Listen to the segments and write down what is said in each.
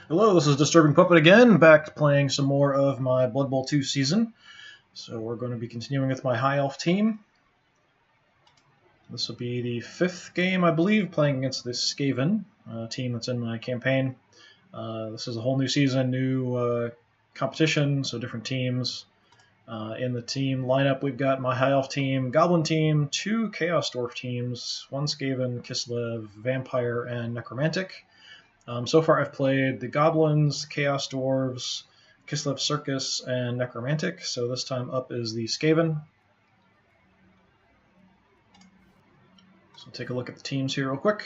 Hello, this is DisturbingPuppet again, back playing some more of my Blood Bowl 2 season. So we're going to be continuing with my High Elf team. This will be the 5th game, I believe, playing against this Skaven team that's in my campaign. This is a whole new season, new competition, so different teams. In the team lineup, we've got my High Elf team, Goblin team, 2 Chaos Dwarf teams, 1 Skaven, Kislev, Vampire, and Necromantic. So far I've played the Goblins, Chaos Dwarves, Kislev Circus, and Necromantic, so this time up is the Skaven. So take a look at the teams here real quick.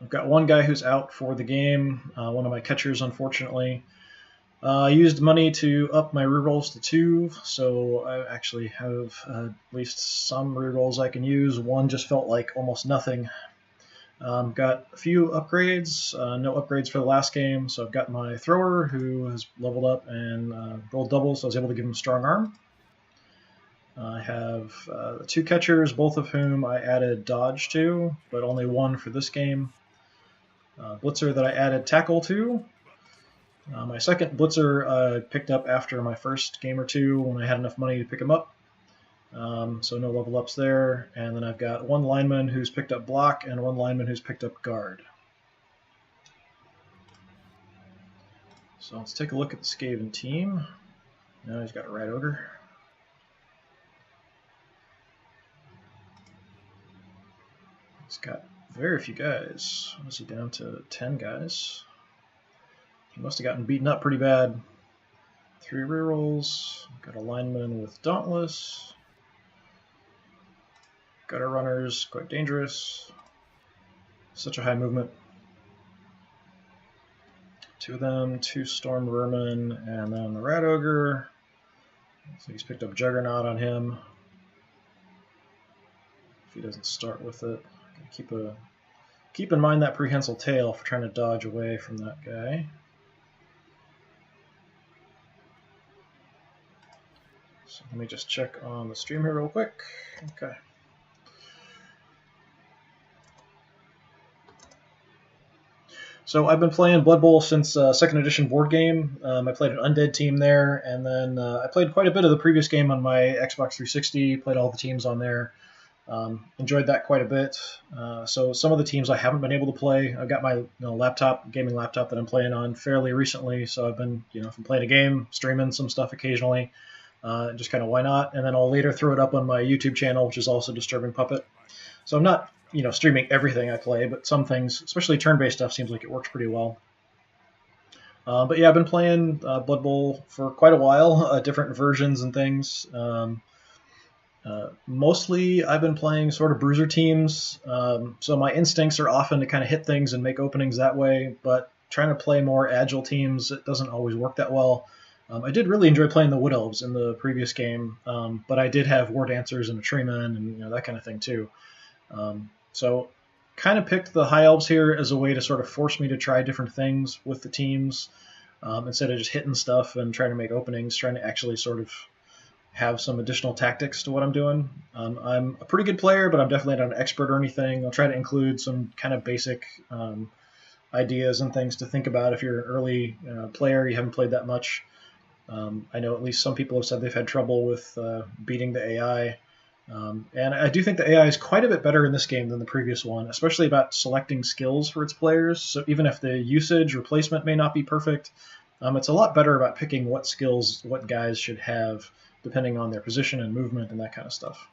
I've got one guy who's out for the game, one of my catchers unfortunately. I used money to up my rerolls to 2, so I actually have at least some rerolls I can use. One just felt like almost nothing. Got a few upgrades, no upgrades for the last game, so I've got my thrower who has leveled up and rolled doubles, so I was able to give him strong arm. I have 2 catchers, both of whom I added dodge to, but only one for this game. Blitzer that I added tackle to. My second blitzer I picked up after my first game or two when I had enough money to pick him up. So no level ups there. And then I've got 1 lineman who's picked up block and 1 lineman who's picked up guard. So let's take a look at the Skaven team. Now he's got a Rat Ogre. He's got very few guys. What is he down to? 10 guys. He must have gotten beaten up pretty bad. 3 rerolls. Got a lineman with Dauntless. Gutter runners, quite dangerous. Such a high movement. 2 of them, 2 storm vermin, and then the Rat Ogre. So he's picked up Juggernaut on him. If he doesn't start with it, keep in mind that prehensile tail for trying to dodge away from that guy. So let me just check on the stream here real quick. Okay. So I've been playing Blood Bowl since 2nd edition board game. I played an undead team there, and then I played quite a bit of the previous game on my Xbox 360, played all the teams on there. Enjoyed that quite a bit. So some of the teams I haven't been able to play. I've got my gaming laptop that I'm playing on fairly recently, so I've been, if I'm playing a game, streaming some stuff occasionally. Just kind of why not? And then I'll later throw it up on my YouTube channel, which is also DisturbingPuppet. So I'm not streaming everything I play, but some things, especially turn-based stuff, seems like it works pretty well. But yeah, I've been playing Blood Bowl for quite a while, different versions and things. Mostly I've been playing sort of bruiser teams, so my instincts are often to kind of hit things and make openings that way, but trying to play more agile teams, it doesn't always work that well. I did really enjoy playing the Wood Elves in the previous game, but I did have War Dancers and a Treeman and that kind of thing too. So kind of picked the High Elves here as a way to sort of force me to try different things with the teams instead of just hitting stuff and trying to make openings, trying to actually sort of have some additional tactics to what I'm doing. I'm a pretty good player, but I'm definitely not an expert or anything. I'll try to include some kind of basic ideas and things to think about if you're an early player, you haven't played that much. I know at least some people have said they've had trouble with beating the AI. And I do think the AI is quite a bit better in this game than the previous one, especially about selecting skills for its players. So even if the usage replacement may not be perfect, it's a lot better about picking what skills what guys should have depending on their position and movement and that kind of stuff.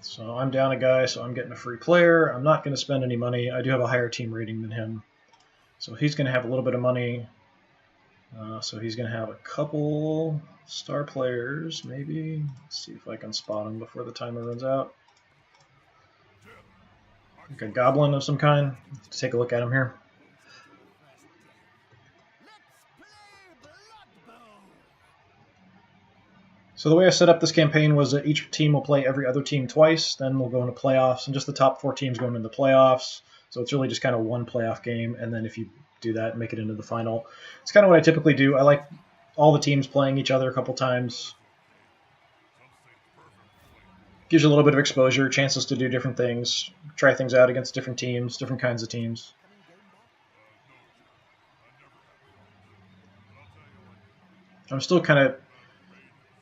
So I'm down a guy, so I'm getting a free player. I'm not going to spend any money. I do have a higher team rating than him. So he's going to have a little bit of money. So he's going to have a couple star players, maybe. Let's see if I can spot him before the timer runs out. Like a goblin of some kind. Let's take a look at him here. So the way I set up this campaign was that each team will play every other team twice, then we'll go into playoffs, and just the top 4 teams going into the playoffs. So it's really just kind of one playoff game, and then if you do that, make it into the final. It's kind of what I typically do. I like all the teams playing each other a couple times. Gives you a little bit of exposure, chances to do different things, try things out against different teams, different kinds of teams. I'm still kind of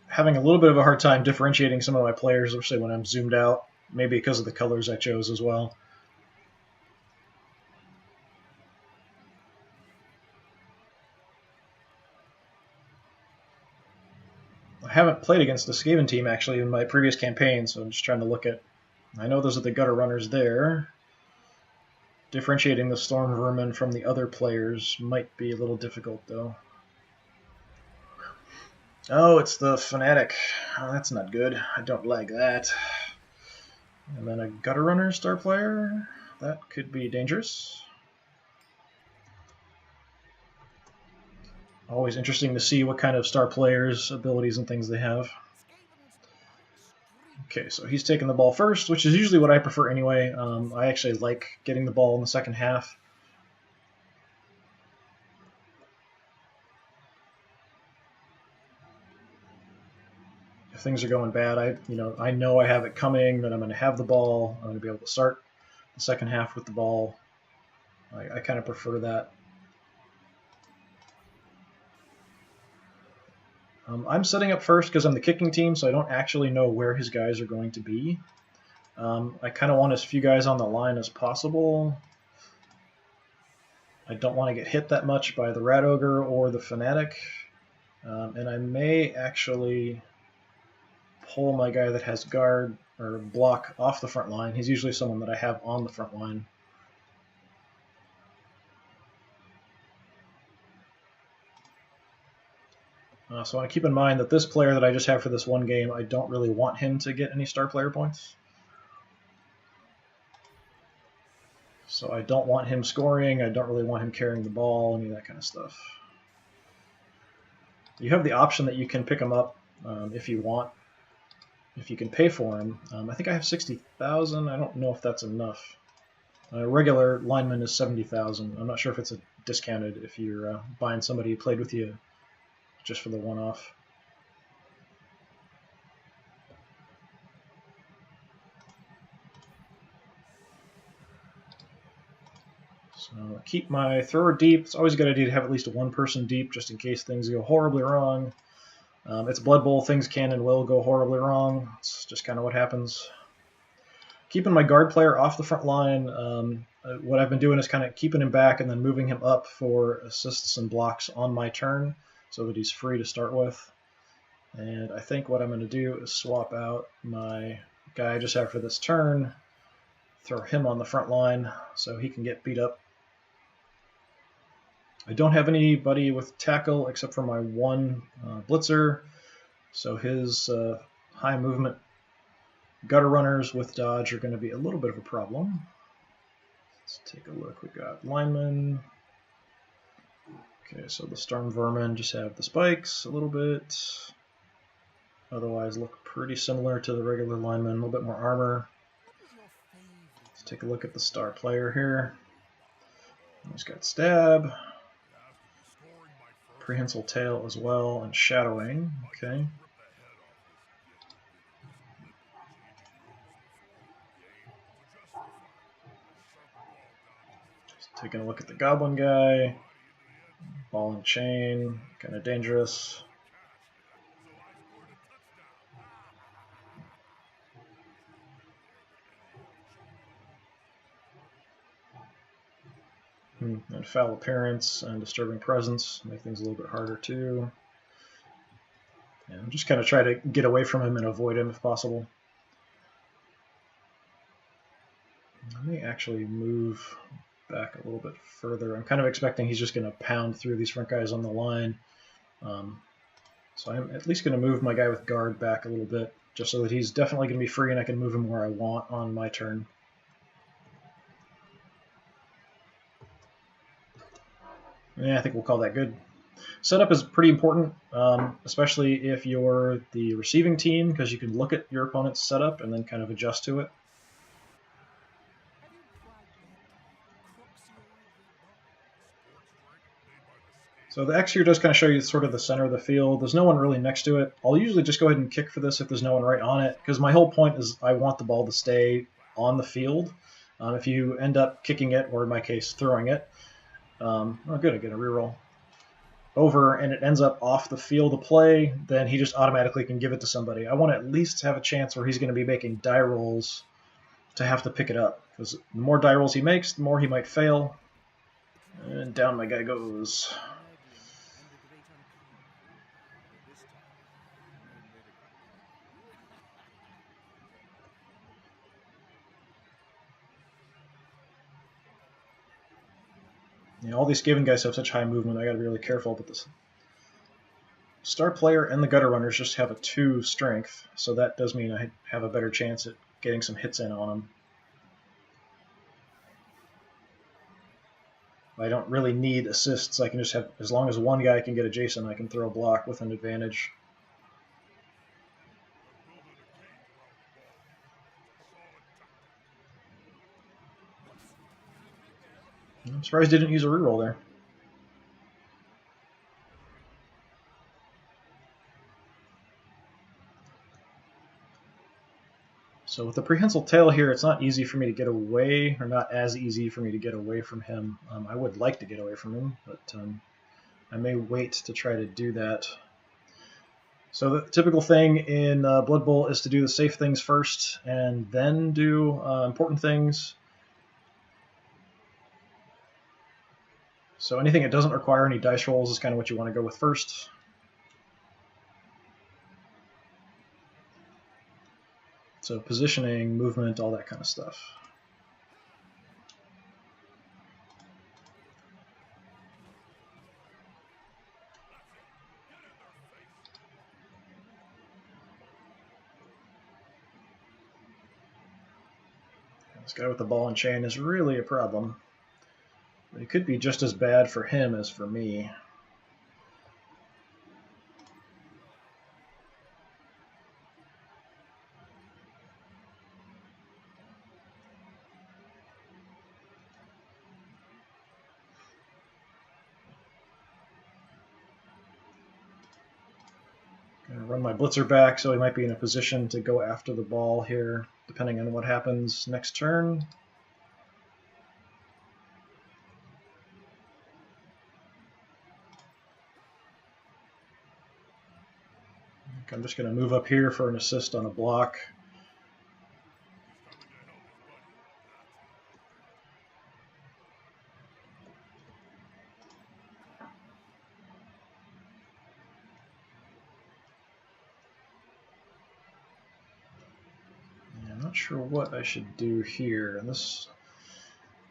having a little bit of a hard time differentiating some of my players, especially when I'm zoomed out, maybe because of the colors I chose as well. I haven't played against the Skaven team actually in my previous campaign, so I'm just trying to look at. I know those are the gutter runners there. Differentiating the storm vermin from the other players might be a little difficult though. Oh, it's the fanatic. Oh, that's not good. I don't like that. And then a gutter runner star player. That could be dangerous. Always interesting to see what kind of star players, abilities, and things they have. Okay, so he's taking the ball first, which is usually what I prefer anyway. I actually like getting the ball in the second half. If things are going bad, I know I have it coming, that I'm going to have the ball. I'm going to be able to start the second half with the ball. I kind of prefer that. I'm setting up first because I'm the kicking team, so I don't actually know where his guys are going to be. I kind of want as few guys on the line as possible. I don't want to get hit that much by the Rat Ogre or the Fanatic. And I may actually pull my guy that has guard or block off the front line. He's usually someone that I have on the front line. So I want to keep in mind that this player that I just have for this one game, I don't really want him to get any star player points. So I don't want him scoring. I don't really want him carrying the ball, any of that kind of stuff. You have the option that you can pick him up if you want, if you can pay for him. I think I have 60,000. I don't know if that's enough. A regular lineman is 70,000. I'm not sure if it's a discounted if you're buying somebody who played with you just for the one-off. So keep my thrower deep. It's always a good idea to have at least one person deep just in case things go horribly wrong. It's Blood Bowl. Things can and will go horribly wrong. It's just kind of what happens. Keeping my guard player off the front line. What I've been doing is kind of keeping him back and then moving him up for assists and blocks on my turn so that he's free to start with. And I think what I'm going to do is swap out my guy just after this turn, throw him on the front line so he can get beat up. I don't have anybody with tackle except for my one blitzer, so his high movement gutter runners with dodge are going to be a little bit of a problem. Let's take a look. We've got linemen. Okay, so the storm vermin just have the spikes a little bit. Otherwise look pretty similar to the regular linemen, a little bit more armor. Let's take a look at the star player here. He's got stab, prehensile tail as well, and shadowing. Okay. Just taking a look at the goblin guy. Ball and chain, kind of dangerous. And foul appearance and disturbing presence make things a little bit harder too. And just kind of try to get away from him and avoid him if possible. Let me actually move back a little bit further. I'm kind of expecting he's just going to pound through these front guys on the line. So I'm at least going to move my guy with guard back a little bit, just so that he's definitely going to be free and I can move him where I want on my turn. Yeah, I think we'll call that good. Setup is pretty important, especially if you're the receiving team, because you can look at your opponent's setup and then kind of adjust to it. So the X here does kind of show you sort of the center of the field. There's no one really next to it. I'll usually just go ahead and kick for this if there's no one right on it, because my whole point is I want the ball to stay on the field. If you end up kicking it, or in my case, throwing it, oh good, I get a reroll, over and it ends up off the field of play, then he just automatically can give it to somebody. I want to at least have a chance where he's going to be making die rolls to have to pick it up, because the more die rolls he makes, the more he might fail. And down my guy goes. You know, all these Skaven guys have such high movement, I gotta be really careful, but this star player and the gutter runners just have a 2 strength, so that does mean I have a better chance at getting some hits in on them. I don't really need assists, I can just have, as long as one guy can get adjacent, I can throw a block with an advantage. I'm surprised he didn't use a reroll there. So with the prehensile tail here, it's not easy for me to get away, or not as easy for me to get away from him. I would like to get away from him, but I may wait to try to do that. So the typical thing in Blood Bowl is to do the safe things first, and then do important things. So anything that doesn't require any dice rolls is kind of what you want to go with first. So positioning, movement, all that kind of stuff. This guy with the ball and chain is really a problem. But it could be just as bad for him as for me. Gonna run my blitzer back, so he might be in a position to go after the ball here, depending on what happens next turn. I'm just going to move up here for an assist on a block. Yeah, I'm not sure what I should do here, and this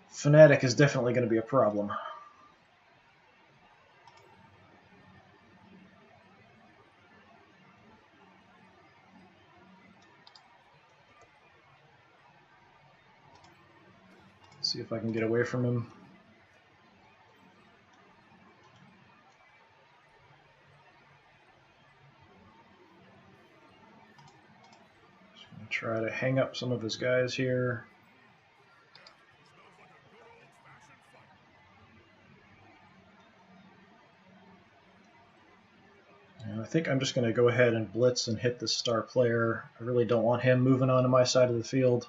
fanatic is definitely going to be a problem. See if I can get away from him. Just gonna try to hang up some of his guys here. And I think I'm just going to go ahead and blitz and hit this star player. I really don't want him moving onto my side of the field.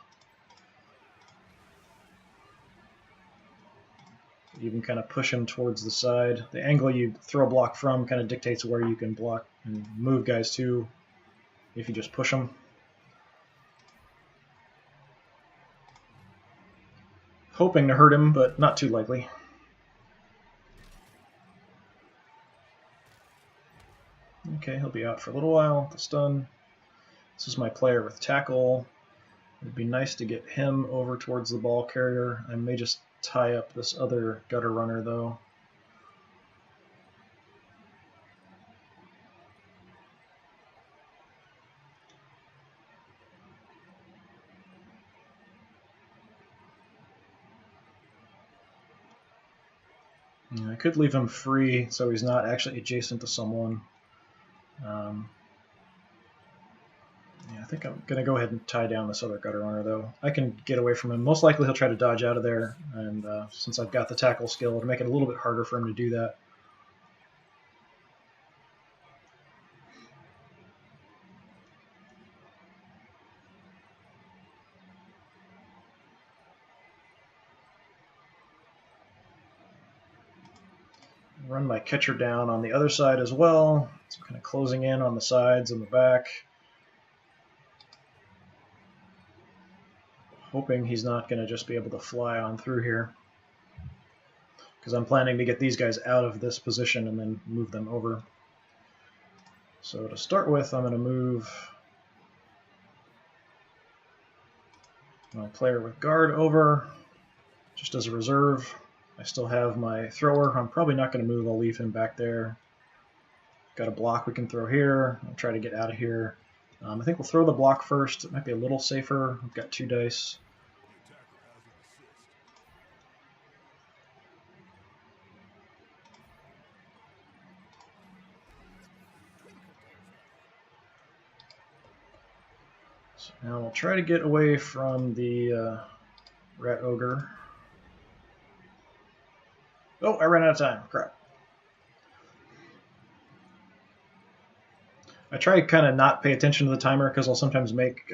You can kind of push him towards the side. The angle you throw a block from kind of dictates where you can block and move guys to if you just push them. Hoping to hurt him, but not too likely. Okay, he'll be out for a little while with the stun. This is my player with tackle. It'd be nice to get him over towards the ball carrier. I may just tie up this other gutter runner though. I could leave him free so he's not actually adjacent to someone. Yeah, I think I'm going to go ahead and tie down this other gutter runner, though. I can get away from him. Most likely he'll try to dodge out of there, and since I've got the tackle skill, it'll make it a little bit harder for him to do that. run my catcher down on the other side as well. So kind of closing in on the sides and the back. Hoping he's not going to just be able to fly on through here, because I'm planning to get these guys out of this position and then move them over. So to start with, I'm going to move my player with guard over just as a reserve. I still have my thrower. I'm probably not going to move. I'll leave him back there. Got a block we can throw here. I'll try to get out of here. I think we'll throw the block first. It might be a little safer. We've got 2 dice. So now we'll try to get away from the rat ogre. Oh, I ran out of time. Crap. I try to kind of not pay attention to the timer because I'll sometimes make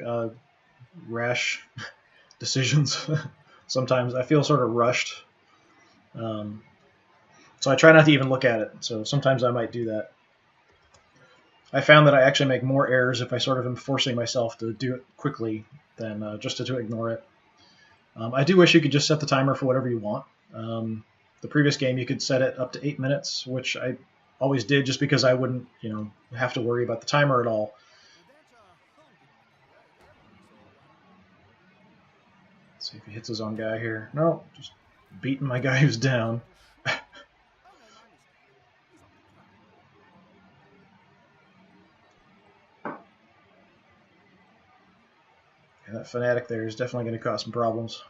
rash decisions. Sometimes I feel sort of rushed. So I try not to even look at it. So sometimes I might do that. I found that I actually make more errors if I sort of am forcing myself to do it quickly than just to ignore it. I do wish you could just set the timer for whatever you want. The previous game you could set it up to 8 minutes, which I always did just because I wouldn't, have to worry about the timer at all. Let's see if he hits his own guy here. No, just beating my guy who's down. Yeah, that fanatic there is definitely going to cause some problems.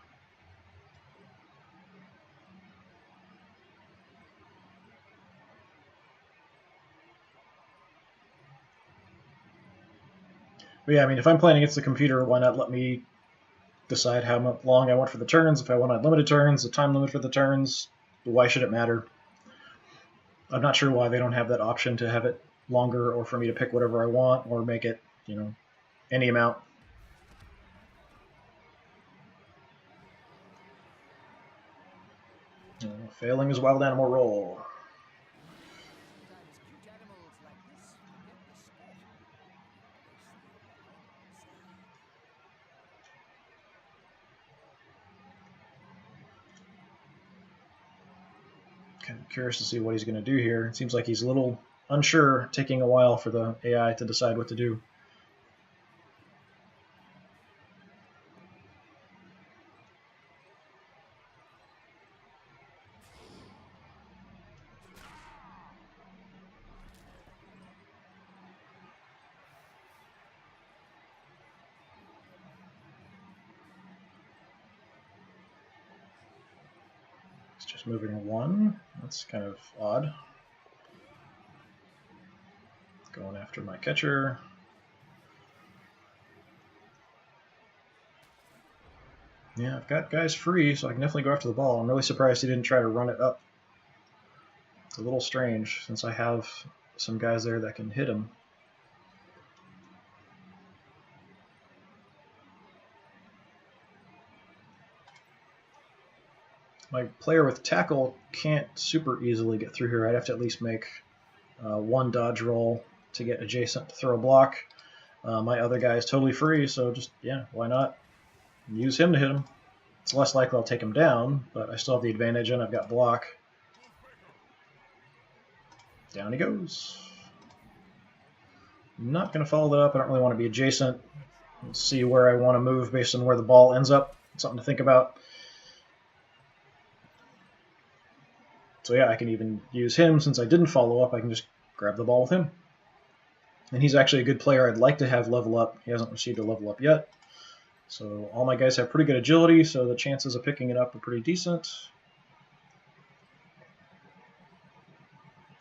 But yeah, I mean, if I'm playing against the computer, why not let me decide how long I want for the turns? If I want unlimited turns, the time limit for the turns, why should it matter? I'm not sure why they don't have that option to have it longer, or for me to pick whatever I want, or make it, any amount. Failing his wild animal roll. Kind of curious to see what he's going to do here. It seems like he's a little unsure, taking a while for the AI to decide what to do. Just moving 1. That's kind of odd. Going after my catcher. Yeah, I've got guys free, so I can definitely go after the ball. I'm really surprised he didn't try to run it up. It's a little strange, since I have some guys there that can hit him. My player with tackle can't super easily get through here. I'd have to at least make 1 dodge roll to get adjacent to throw a block. My other guy is totally free, so just, yeah, why not use him to hit him? It's less likely I'll take him down, but I still have the advantage, and I've got block. Down he goes. I'm not going to follow that up. I don't really want to be adjacent. Let's see where I want to move based on where the ball ends up. Something to think about. So yeah, I can even use him. Since I didn't follow up, I can just grab the ball with him. And he's actually a good player I'd like to have level up. He hasn't received a level up yet. So all my guys have pretty good agility, so the chances of picking it up are pretty decent.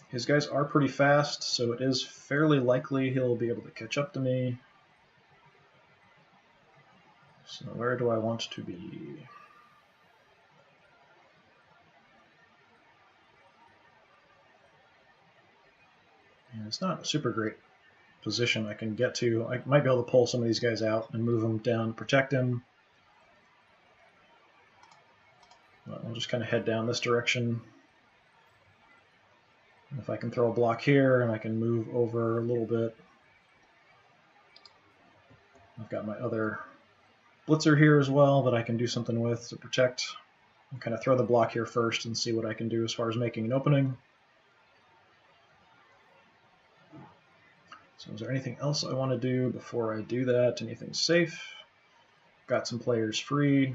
His guys are pretty fast, so it is fairly likely he'll be able to catch up to me. So where do I want to be? And it's not a super great position I can get to. I might be able to pull some of these guys out and move them down, protect him. But I'll just kind of head down this direction. If I can throw a block here and I can move over a little bit. I've got my other blitzer here as well that I can do something with to protect. I'll kind of throw the block here first and see what I can do as far as making an opening. So is there anything else I want to do before I do that? Anything safe? Got some players free.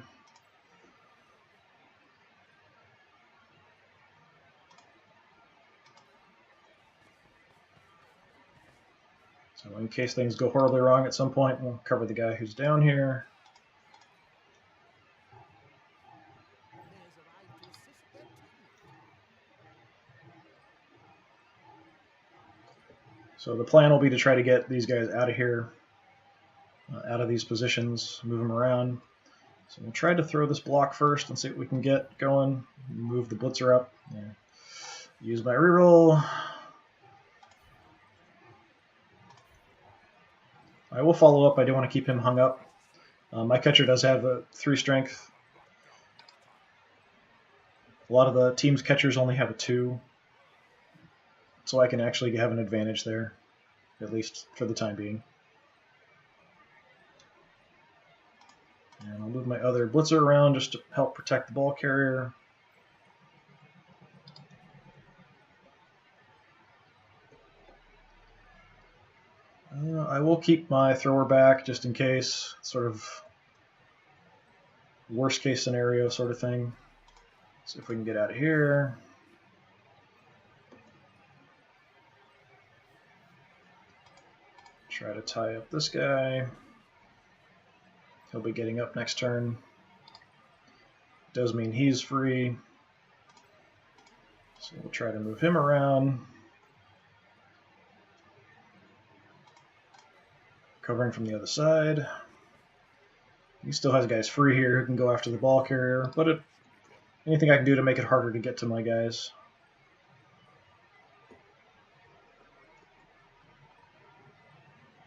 So in case things go horribly wrong at some point, we'll cover the guy who's down here. So the plan will be to try to get these guys out of here, out of these positions, move them around. So we'll try to throw this block first and see what we can get going. Move the blitzer up. Yeah. Use my reroll. I will follow up. I do want to keep him hung up. My catcher does have a 3 strength. A lot of the team's catchers only have a 2. So I can actually have an advantage there, at least for the time being. And I'll move my other blitzer around just to help protect the ball carrier. I will keep my thrower back just in case, sort of worst case scenario sort of thing. See if we can get out of here. Try to tie up this guy. He'll be getting up next turn. Does mean he's free. So we'll try to move him around. Covering from the other side. He still has guys free here who can go after the ball carrier, but anything I can do to make it harder to get to my guys.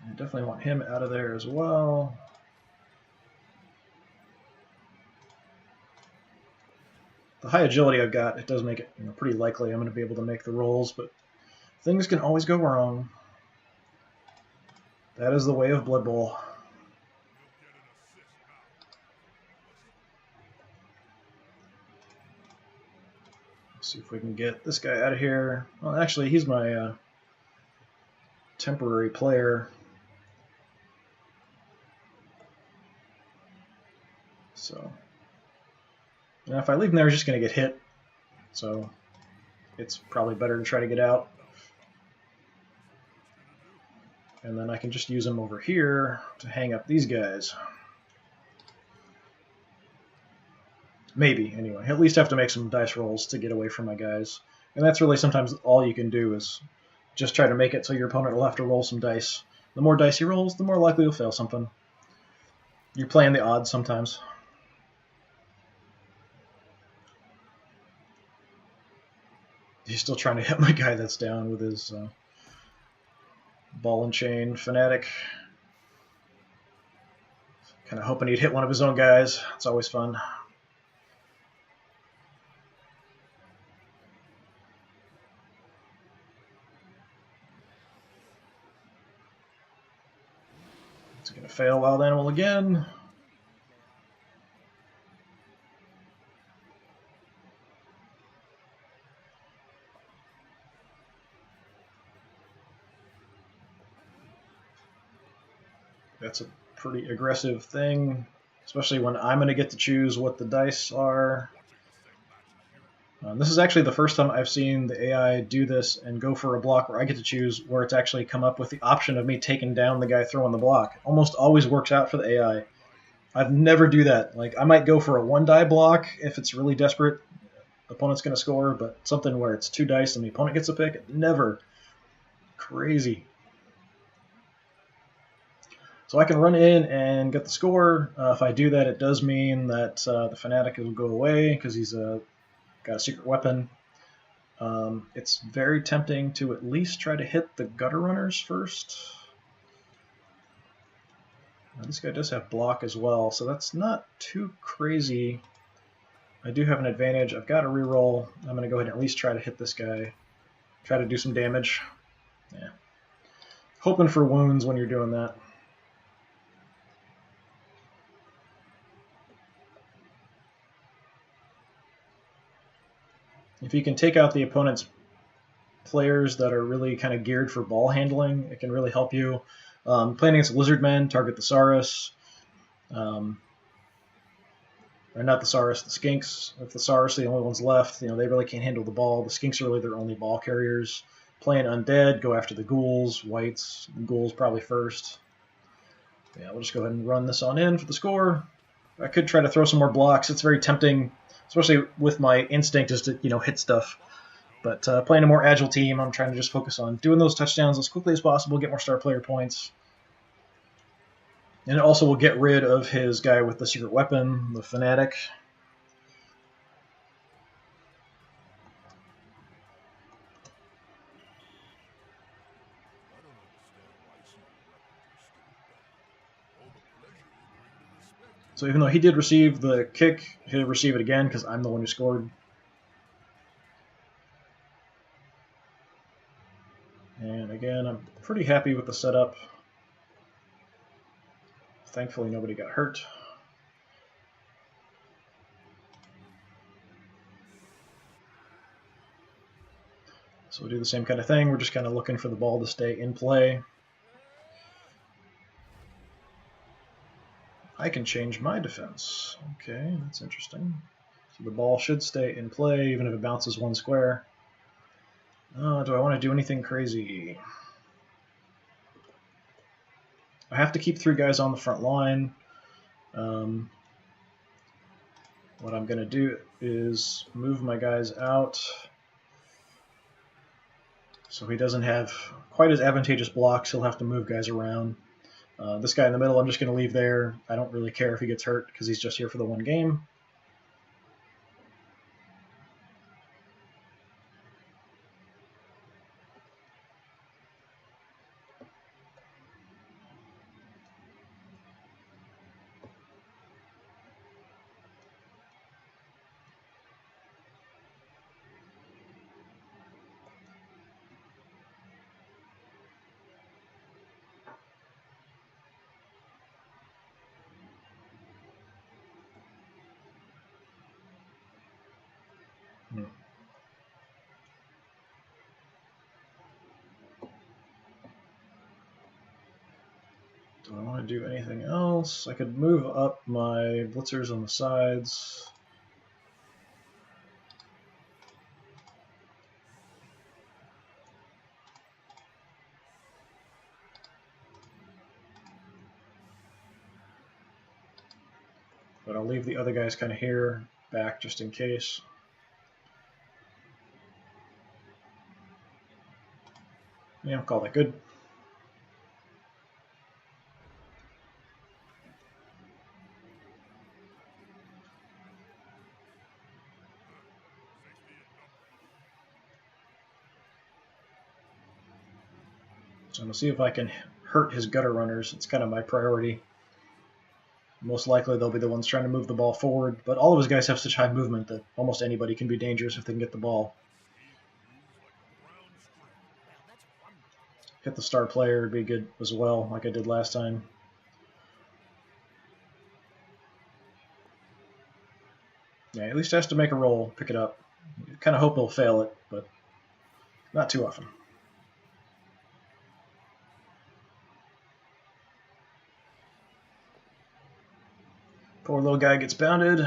I definitely want him out of there as well. The high agility I've got, it does make it pretty likely I'm going to be able to make the rolls, but things can always go wrong. That is the way of Blood Bowl. Let's see if we can get this guy out of here. Well, actually, he's my temporary player. So, and if I leave him there, he's just going to get hit. So, it's probably better to try to get out. And then I can just use him over here to hang up these guys. Maybe, anyway. At least have to make some dice rolls to get away from my guys. And that's really sometimes all you can do is just try to make it so your opponent will have to roll some dice. The more dice he rolls, the more likely he'll fail something. You're playing the odds sometimes. He's still trying to hit my guy that's down with his ball and chain fanatic. Kind of hoping he'd hit one of his own guys. It's always fun. It's going to fail Wild Animal again. That's a pretty aggressive thing, especially when I'm going to get to choose what the dice are. This is actually the first time I've seen the AI do this and go for a block where I get to choose, where it's actually come up with the option of me taking down the guy throwing the block. Almost always works out for the AI. I've never do that. Like, I might go for a 1-die block if it's really desperate. The opponent's going to score, but something where it's 2 dice and the opponent gets a pick, never. Crazy. So I can run in and get the score. If I do that, it does mean that the Fanatic will go away because he's got a secret weapon. It's very tempting to at least try to hit the Gutter Runners first. Now, this guy does have block as well, so that's not too crazy. I do have an advantage. I've got a reroll. I'm going to go ahead and at least try to hit this guy. Try to do some damage. Yeah. Hoping for wounds when you're doing that. If you can take out the opponent's players that are really kind of geared for ball handling, it can really help you. Playing against Lizardmen, target the Saurus. Or not the Saurus, the Skinks. If the Saurus are the only ones left, they really can't handle the ball. The Skinks are really their only ball carriers. Playing Undead, go after the Ghouls. Whites, Ghouls probably first. Yeah, we'll just go ahead and run this on in for the score. I could try to throw some more blocks. It's very tempting, especially with my instinct is to hit stuff. But playing a more agile team, I'm trying to just focus on doing those touchdowns as quickly as possible, get more star player points. And it also will get rid of his guy with the secret weapon, the Fanatic. So even though he did receive the kick, he'll receive it again because I'm the one who scored. And again, I'm pretty happy with the setup. Thankfully, nobody got hurt. So we'll do the same kind of thing. We're just kind of looking for the ball to stay in play. I can change my defense. Okay, that's interesting. So the ball should stay in play even if it bounces one square. Do I want to do anything crazy? I have to keep 3 guys on the front line. What I'm going to do is move my guys out so he doesn't have quite as advantageous blocks. He'll have to move guys around. This guy in the middle, I'm just going to leave there. I don't really care if he gets hurt because he's just here for the one game. Do I want to do anything else? I could move up my blitzers on the sides. But I'll leave the other guys kind of here, back, just in case. Yeah, I'll call that good. So I'm going to see if I can hurt his gutter runners. It's kind of my priority. Most likely they'll be the ones trying to move the ball forward, but all of his guys have such high movement that almost anybody can be dangerous if they can get the ball. Hit the star player would be good as well, like I did last time. Yeah, at least has to make a roll, pick it up. Kind of hope he'll fail it, but not too often. Poor little guy gets bounded.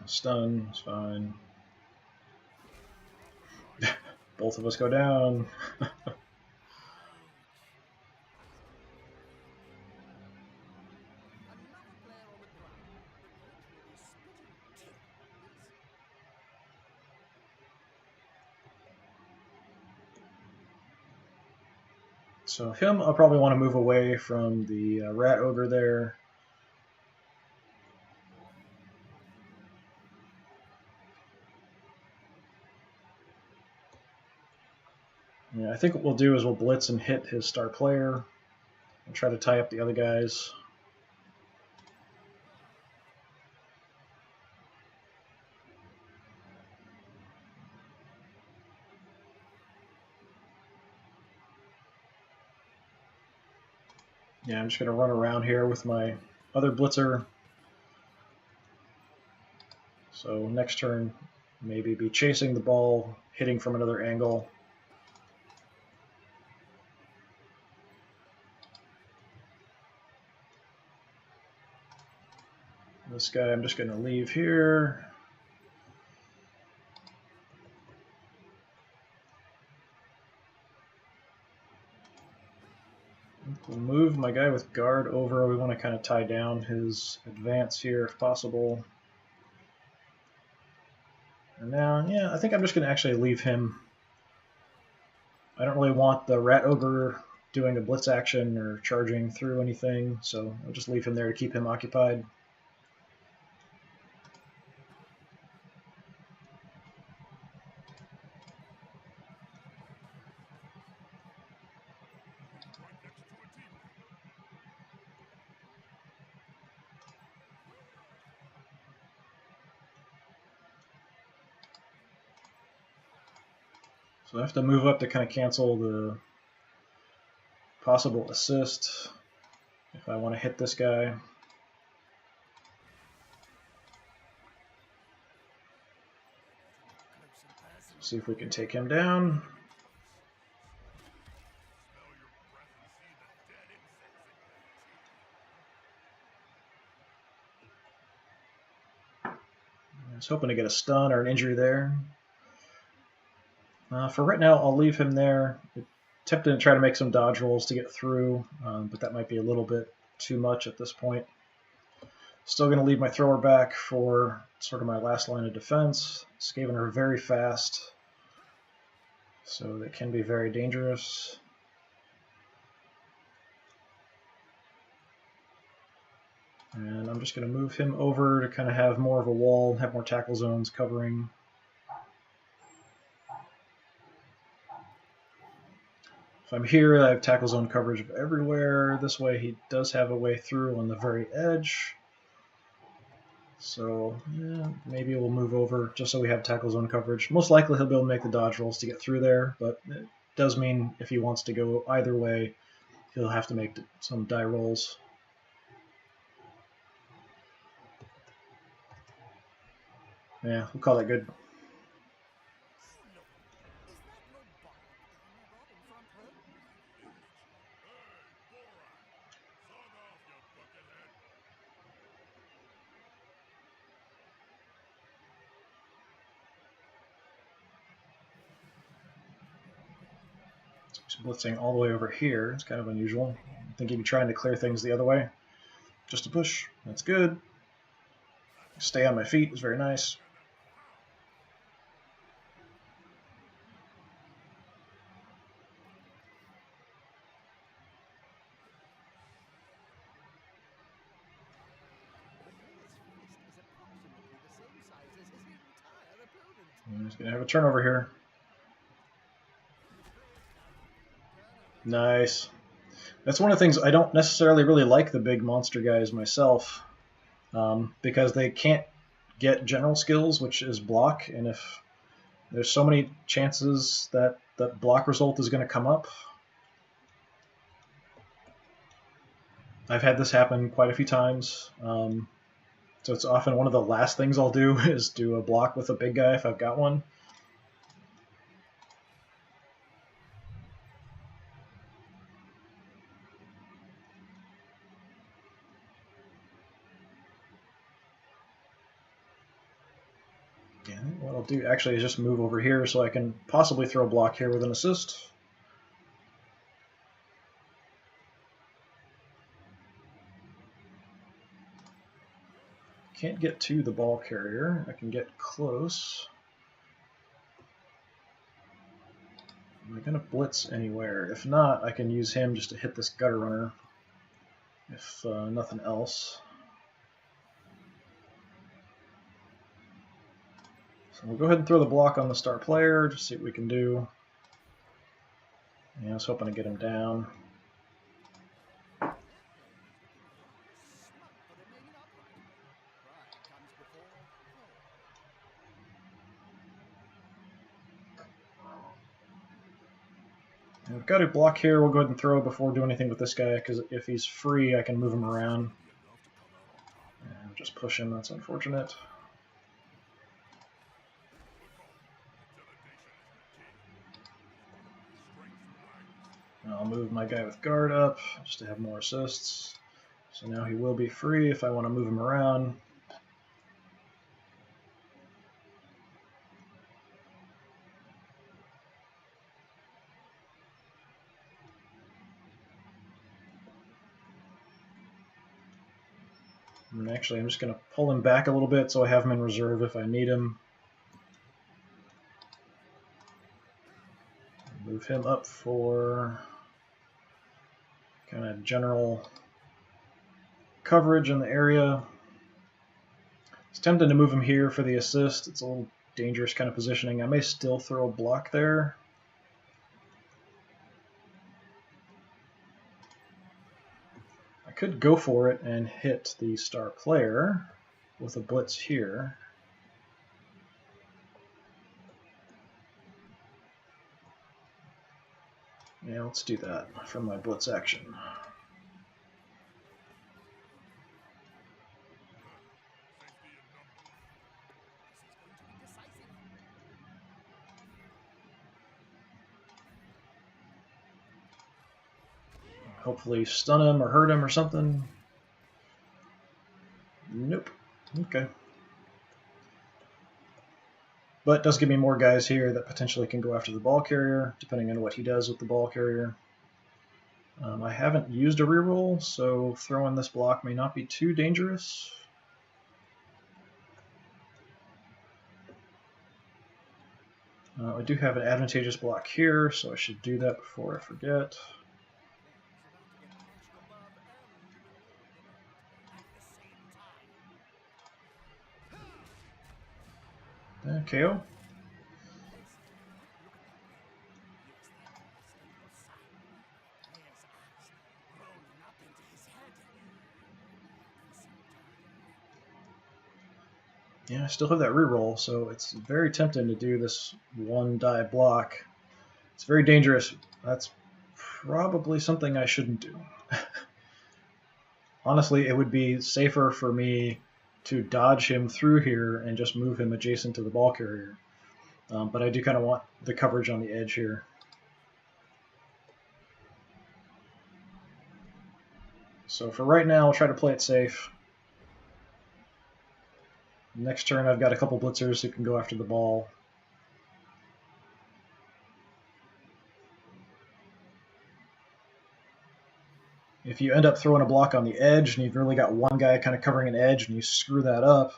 Stun is fine. Both of us go down. So him, I'll probably want to move away from the rat ogre there. Yeah, I think what we'll do is we'll blitz and hit his star player and try to tie up the other guys. Yeah, I'm just going to run around here with my other blitzer. So next turn, maybe be chasing the ball, hitting from another angle. This guy I'm just going to leave here. We'll move my guy with guard over. We want to kind of tie down his advance here if possible. And now, yeah, I think I'm just going to actually leave him. I don't really want the rat ogre doing a blitz action or charging through anything, so I'll just leave him there to keep him occupied. So I have to move up to kind of cancel the possible assist if I want to hit this guy. See if we can take him down. I was hoping to get a stun or an injury there. For right now, I'll leave him there. Tempted to try to make some dodge rolls to get through, but that might be a little bit too much at this point. Still going to leave my thrower back for sort of my last line of defense. Skaven are very fast, so they can be very dangerous. And I'm just going to move him over to kind of have more of a wall, have more tackle zones covering. If I'm here, I have tackle zone coverage everywhere. This way he does have a way through on the very edge. So yeah, maybe we'll move over just so we have tackle zone coverage. Most likely he'll be able to make the dodge rolls to get through there, but it does mean if he wants to go either way, he'll have to make some die rolls. Yeah, we'll call that good. Blitzing all the way over here. It's kind of unusual. I think he'd be trying to clear things the other way. Just a push. That's good. Stay on my feet is very nice. I'm just going to have a turnover here. Nice. That's one of the things I don't necessarily really like the big monster guys myself, because they can't get general skills, which is block, and if there's so many chances that the block result is going to come up. I've had this happen quite a few times, so it's often one of the last things I'll do is do a block with a big guy if I've got one. And what I'll do actually is just move over here so I can possibly throw a block here with an assist. Can't get to the ball carrier. I can get close. Am I going to blitz anywhere? If not, I can use him just to hit this gutter runner, if nothing else. So we'll go ahead and throw the block on the star player, just see what we can do. Yeah, I was hoping to get him down. And we've got a block here. We'll go ahead and throw before doing anything with this guy, because if he's free, I can move him around. And just push him, that's unfortunate. I'll move my guy with guard up just to have more assists. So now he will be free if I want to move him around. And actually, I'm just going to pull him back a little bit so I have him in reserve if I need him. Move him up for kind of general coverage in the area. It's tempting to move him here for the assist. It's a little dangerous kind of positioning. I may still throw a block there. I could go for it and hit the star player with a blitz here. Yeah, let's do that for my blitz action. Hopefully stun him or hurt him or something. Nope. Okay. But it does give me more guys here that potentially can go after the ball carrier, depending on what he does with the ball carrier. I haven't used a reroll, so throwing this block may not be too dangerous. I do have an advantageous block here, so I should do that before I forget. KO. Yeah, I still have that reroll, so it's very tempting to do this one die block. It's very dangerous. That's probably something I shouldn't do. Honestly, it would be safer for me to dodge him through here and just move him adjacent to the ball carrier. But I do kind of want the coverage on the edge here. So for right now, I'll try to play it safe. Next turn, I've got a couple blitzers who can go after the ball. If you end up throwing a block on the edge and you've really got one guy kind of covering an edge and you screw that up,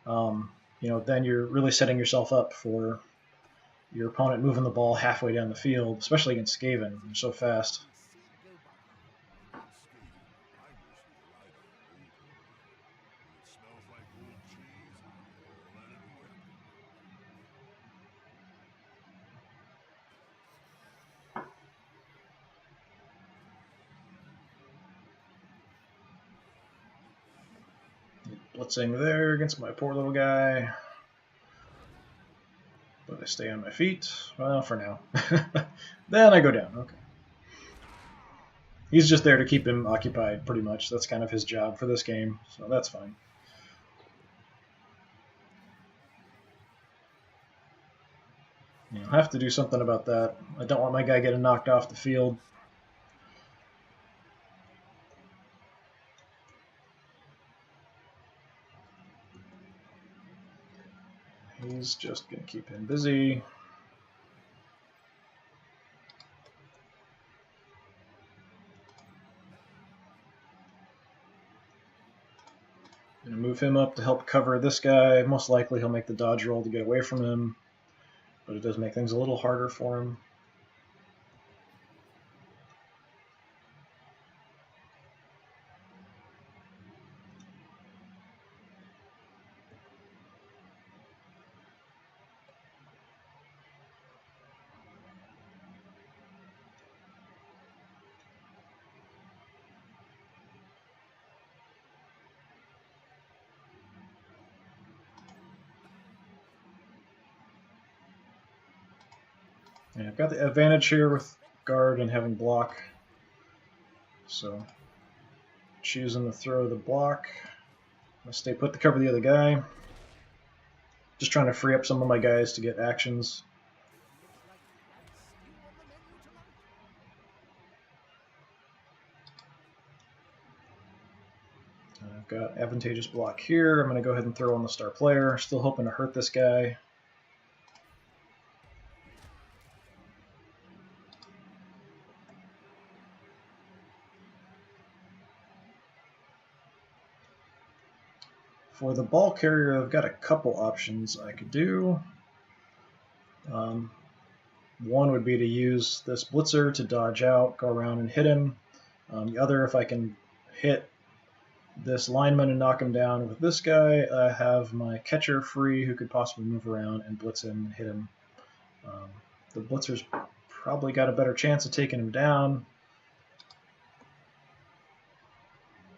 then you're really setting yourself up for your opponent moving the ball halfway down the field, especially against Skaven. They're so fast. Blitzing there against my poor little guy. But I stay on my feet. Well, for now. Then I go down. Okay. He's just there to keep him occupied, pretty much. That's kind of his job for this game, so that's fine. I'll have to do something about that. I don't want my guy getting knocked off the field. He's just going to keep him busy. Going to move him up to help cover this guy. Most likely he'll make the dodge roll to get away from him, but it does make things a little harder for him. And I've got the advantage here with guard and having block. So choosing to throw the block. I'm going to stay put to cover the other guy. Just trying to free up some of my guys to get actions. I've got advantageous block here. I'm going to go ahead and throw on the star player. Still hoping to hurt this guy. For the ball carrier, I've got a couple options I could do. One would be to use this blitzer to dodge out, go around and hit him. The other, if I can hit this lineman and knock him down with this guy, I have my catcher free who could possibly move around and blitz him and hit him. The blitzer's probably got a better chance of taking him down.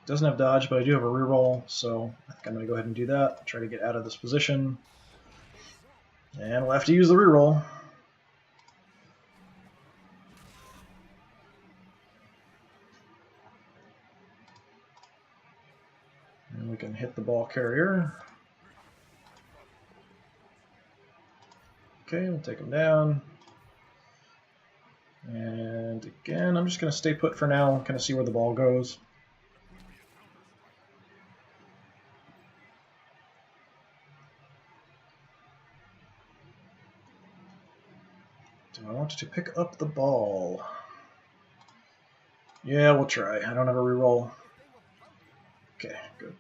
Doesn't have dodge, but I do have a reroll, so I think I'm going to go ahead and do that. Try to get out of this position. And we'll have to use the reroll. And we can hit the ball carrier. Okay, we'll take him down. And again, I'm just going to stay put for now and kind of see where the ball goes. Do I want to pick up the ball? Yeah, we'll try. I don't have a reroll. Okay, good.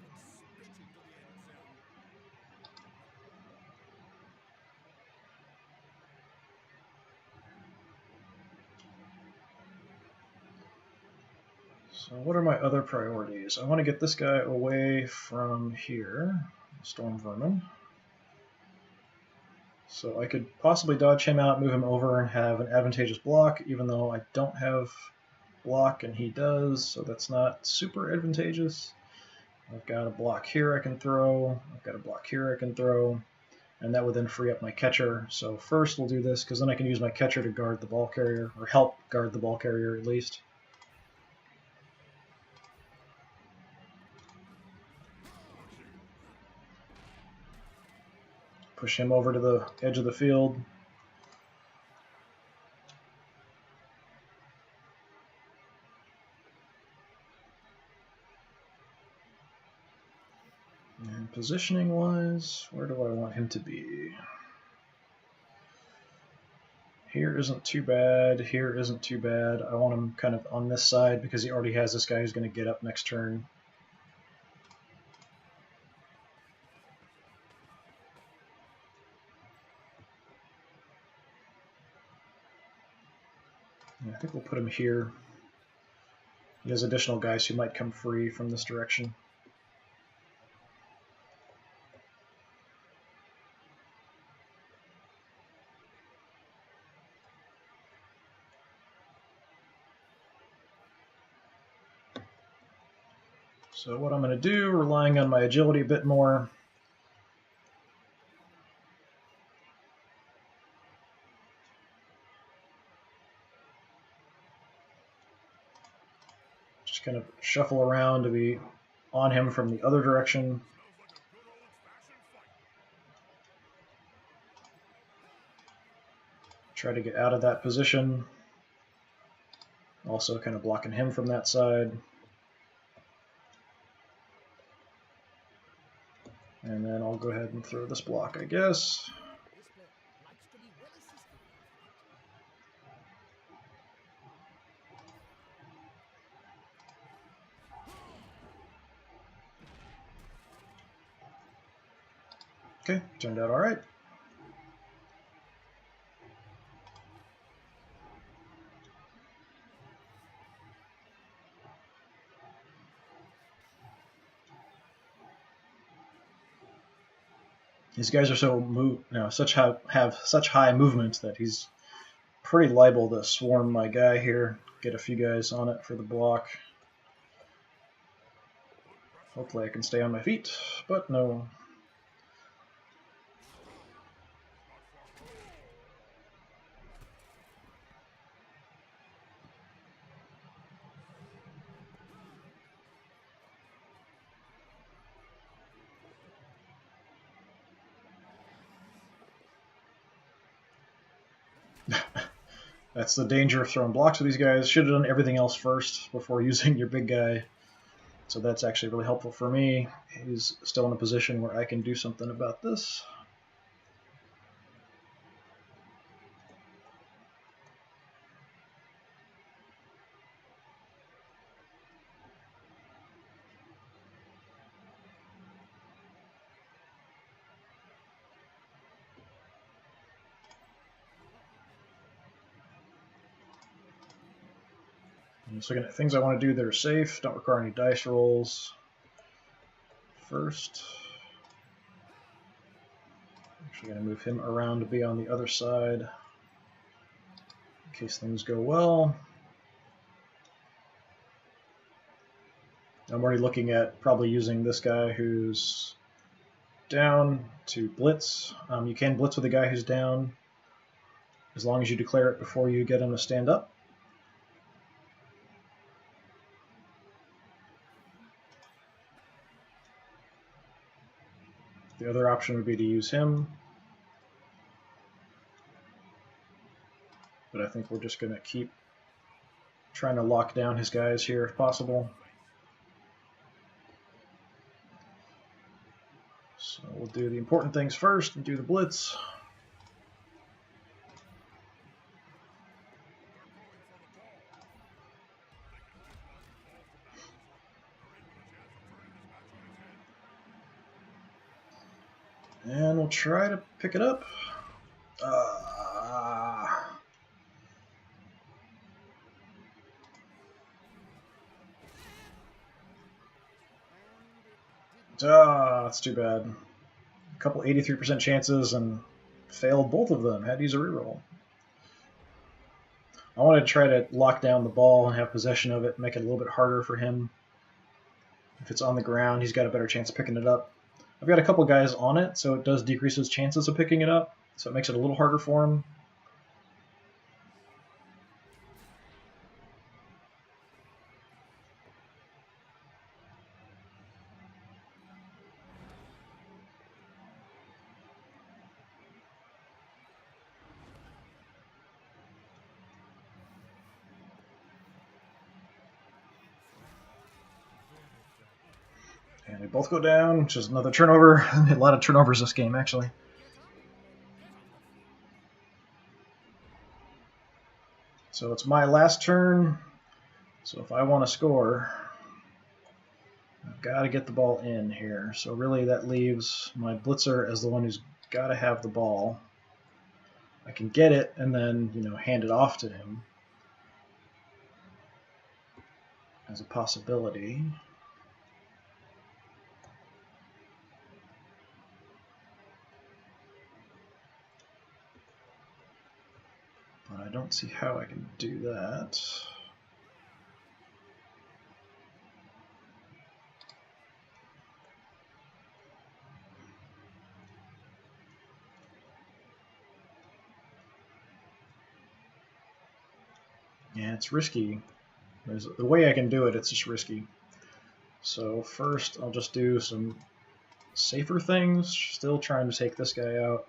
So what are my other priorities? I want to get this guy away from here, Storm Vermin. So I could possibly dodge him out, move him over, and have an advantageous block, even though I don't have block and he does, so that's not super advantageous. I've got a block here I can throw, I've got a block here I can throw, and that would then free up my catcher. So first we'll do this, because then I can use my catcher to guard the ball carrier, or help guard the ball carrier at least. Push him over to the edge of the field. And positioning wise, where do I want him to be? Here isn't too bad, here isn't too bad. I want him kind of on this side because he already has this guy who's going to get up next turn. I think we'll put him here. He has additional guys who might come free from this direction. So what I'm going to do, relying on my agility a bit more, just kind of shuffle around to be on him from the other direction. Try to get out of that position. Also kind of blocking him from that side. And then I'll go ahead and throw this block, I guess. Okay, turned out all right. These guys are have such high movement that he's pretty liable to swarm my guy here. Get a few guys on it for the block. Hopefully I can stay on my feet, but no. That's the danger of throwing blocks with these guys. Should have done everything else first before using your big guy. So that's actually really helpful for me. He's still in a position where I can do something about this. I'm just looking at things I want to do that are safe, don't require any dice rolls. First, actually going to move him around to be on the other side in case things go well. I'm already looking at probably using this guy who's down to blitz. You can blitz with a guy who's down as long as you declare it before you get him to stand up. The other option would be to use him, but I think we're just going to keep trying to lock down his guys here if possible. So we'll do the important things first and do the blitz. And we'll try to pick it up. That's too bad. A couple 83% chances and failed both of them. Had to use a reroll. I wanted to try to lock down the ball and have possession of it, make it a little bit harder for him. If it's on the ground, he's got a better chance of picking it up. I've got a couple guys on it, so it does decrease his chances of picking it up, so it makes it a little harder for him. And they both go down, which is another turnover. A lot of turnovers this game, actually. So it's my last turn. So if I want to score, I've got to get the ball in here. So really that leaves my blitzer as the one who's got to have the ball. I can get it and then, hand it off to him as a possibility. But I don't see how I can do that. Yeah, it's risky. The way I can do it, it's just risky. So first, I'll just do some safer things. Still trying to take this guy out.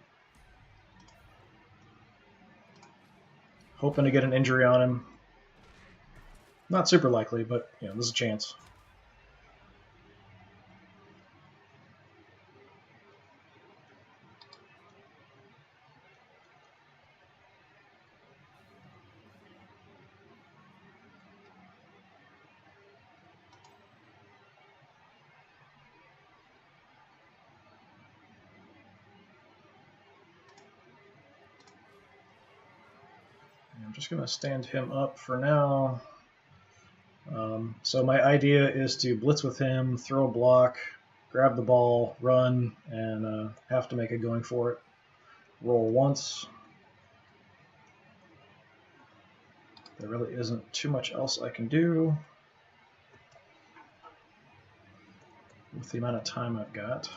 Hoping to get an injury on him. Not super likely, but there's a chance. I'm just going to stand him up for now. So my idea is to blitz with him, throw a block, grab the ball, run, and have to make a going for it. Roll once. There really isn't too much else I can do with the amount of time I've got.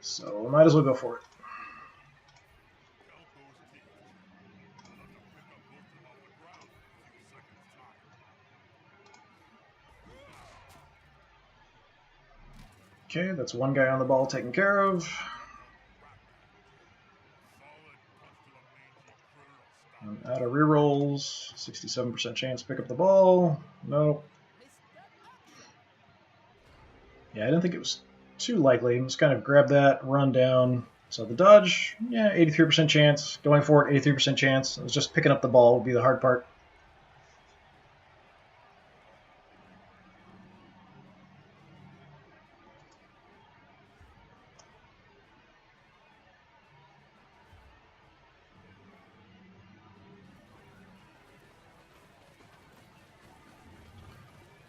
So I might as well go for it. Okay, that's one guy on the ball taken care of. of rerolls. 67% chance to pick up the ball. Nope. Yeah, I didn't think it was too likely. Just kind of grab that, run down. So the dodge, yeah, 83% chance. Going for it, 83% chance. It was just picking up the ball would be the hard part.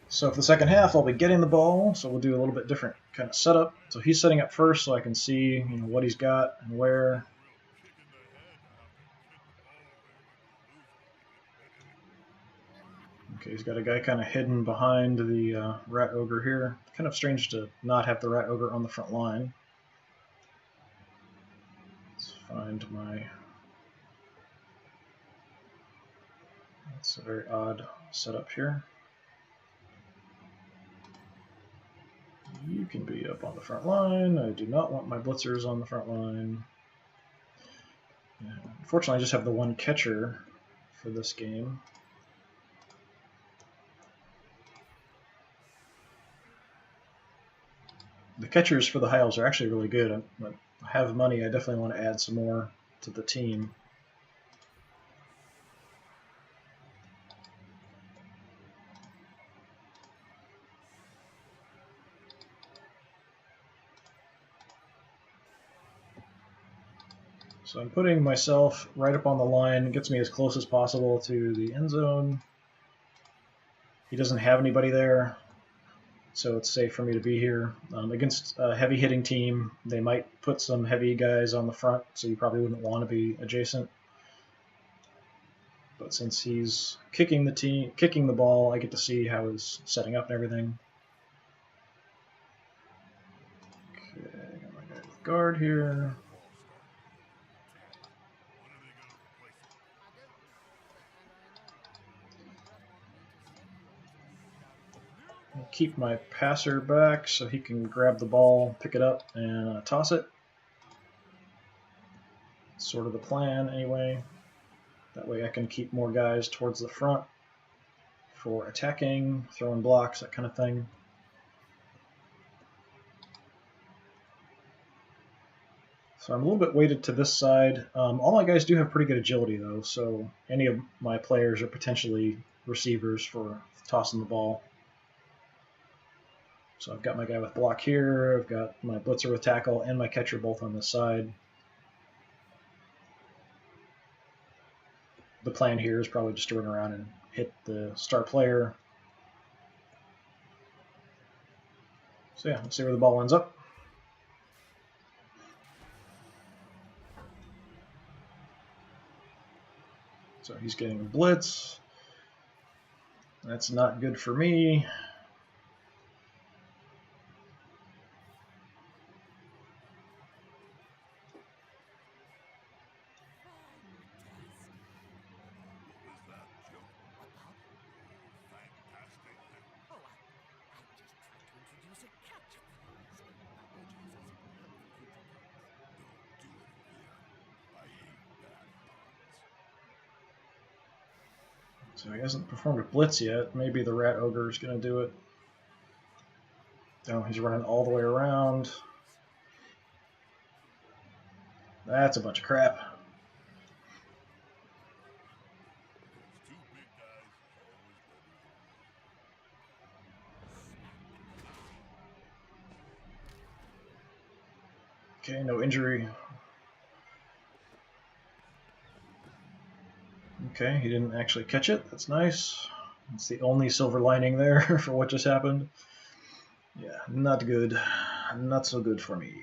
So for the second half, I'll be getting the ball, so we'll do a little bit different kind of setup. So he's setting up first so I can see what he's got and where. Okay, he's got a guy kind of hidden behind the Rat Ogre here. Kind of strange to not have the Rat Ogre on the front line. Let's find my... That's a very odd setup here. You can be up on the front line. I do not want my blitzers on the front line. Yeah, unfortunately, I just have the one catcher for this game. The catchers for the high elves are actually really good. I have money. I definitely want to add some more to the team. So I'm putting myself right up on the line. It gets me as close as possible to the end zone. He doesn't have anybody there, so it's safe for me to be here. Against a heavy hitting team, they might put some heavy guys on the front, so you probably wouldn't want to be adjacent. But since he's kicking the ball, I get to see how he's setting up and everything. Okay, I got my guy with guard here. I'll keep my passer back so he can grab the ball, pick it up, and toss it. Sort of the plan anyway. That way I can keep more guys towards the front for attacking, throwing blocks, that kind of thing. So I'm a little bit weighted to this side. All my guys do have pretty good agility though, so any of my players are potentially receivers for tossing the ball. So I've got my guy with block here, I've got my blitzer with tackle, and my catcher both on this side. The plan here is probably just to run around and hit the star player. So yeah, let's see where the ball ends up. So he's getting a blitz. That's not good for me. So he hasn't performed a blitz yet. Maybe the Rat Ogre is going to do it. Oh, he's running all the way around. That's a bunch of crap. Okay, no injury. Okay, he didn't actually catch it. That's nice. It's the only silver lining there for what just happened. Yeah, not good. Not so good for me.